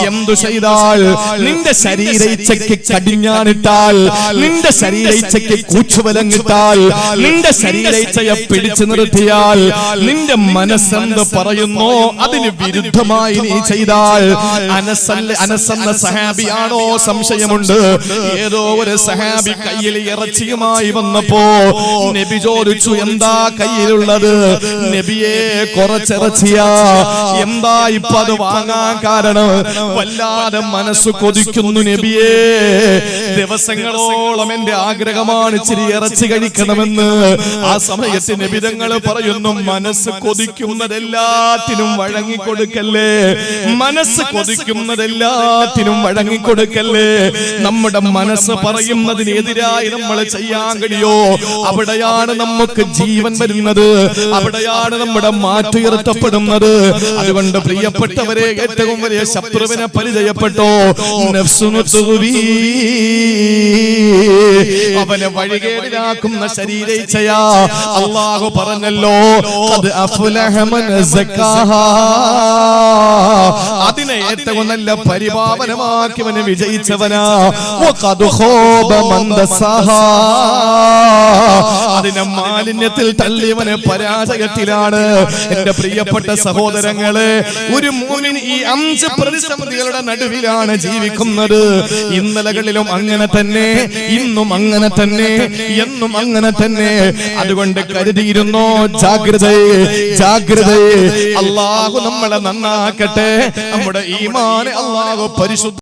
എന്തു ചെയ്താൽ, നിന്റെ ശരീര ഇച്ഛയ്ക്ക് കടിഞ്ഞാണിട്ടാൽ, നിന്റെ ശരീര ഇച്ഛയ്ക്ക് കൂച്ചുവലങ്ങിട്ടാൽ, നിന്റെ ശരീര ഇച്ഛയെ പിടിച്ചു നിർത്തിയാൽ, നിന്റെ മനസ്സെന്ത് പറയുന്നു അതിന് വിരുദ്ധമായി നീ ചെയ്താൽ, അനസെന്ന സഹാബിയാണോ സംശയമുണ്ട്. ഏതോ ഒരു സഹാബി കയ്യിൽ ഇറച്ചിയുമായി വന്നപ്പോ നബി ചോദിച്ചു, എന്താ കയ്യിലുള്ളത്? നബിയെ, കുറച്ചിറച്ചിയാ. എന്താ ഇപ്പൊ അത് വാങ്ങാൻ കാരണം? വല്ലാതെ മനസ്സ് കൊതിക്കുന്നു നബിയെ, ദിവസങ്ങളോളം എന്റെ ആഗ്രഹമാണ് ഇച്ചിരി ഇറച്ചി കഴിക്കണമെന്ന്. ആ സമയത്ത് നബിതങ്ങൾ പറയുന്നു, മനസ്സ് കൊതിക്കുന്നതെല്ലാത്തിനും വഴങ്ങിക്കൊടുക്കല്ലേ, മനസ്സ് കൊതിക്കുന്നതെല്ലാത്തിനും വഴങ്ങിക്കൊടുക്കല്ലേ. നമ്മുടെ മനസ്സ് പറയുന്നതിനെതിരായി നമ്മൾ ചെയ്യാൻ കഴിയോ? അവിടെയാണ് നമുക്ക് ജീവൻ വരുന്നത്, അവിടെയാണ് നമ്മുടെ മാറ്റുയർത്തപ്പെടുന്നത്. അതുകൊണ്ട് പ്രിയപ്പെട്ടവരെ, ഏറ്റവും വലിയ ശത്രുവിനെ പരിചയപ്പെട്ടോ. അവനെ വഴികേടിലാക്കുന്ന ശരീരേച്ഛയാ. അല്ലാഹു പറഞ്ഞല്ലോ, ഖദ് അഫ്ലഹ മൻ സക്കാഹാ. അതിനെ ഏറ്റവും നല്ല പരിപാവനമാക്കിയവന് വിജയിച്ചവനാ. വഖദ് ഖാബ മൻ ദസ്സാഹാ. അതിനെ മാലിന്യത്തിൽ തള്ളിയവന് പരാജയത്തിലാണ്. എന്റെ പ്രിയപ്പെട്ട സഹോദരങ്ങളെ, ഒരു മുഅ്മിൻ ഈ 5 പ്രതിസന്ധികളുടെ നടുവിലാണ് ജീവിക്കുന്നത്. ഇന്നലകളിലും അങ്ങനെ തന്നെ, ഇന്നും അങ്ങനെ തന്നെ, എന്നും അങ്ങനെ തന്നെ. അതുകൊണ്ട് കരുതിയിരുന്നോ, ജാഗ്രതയെ, ജാഗ്രതയെ. അല്ലാഹു നമ്മളെ നന്നാക്കട്ടെ. നമ്മുടെ ഈമാനെ അല്ലാഹു പരിശുദ്ധ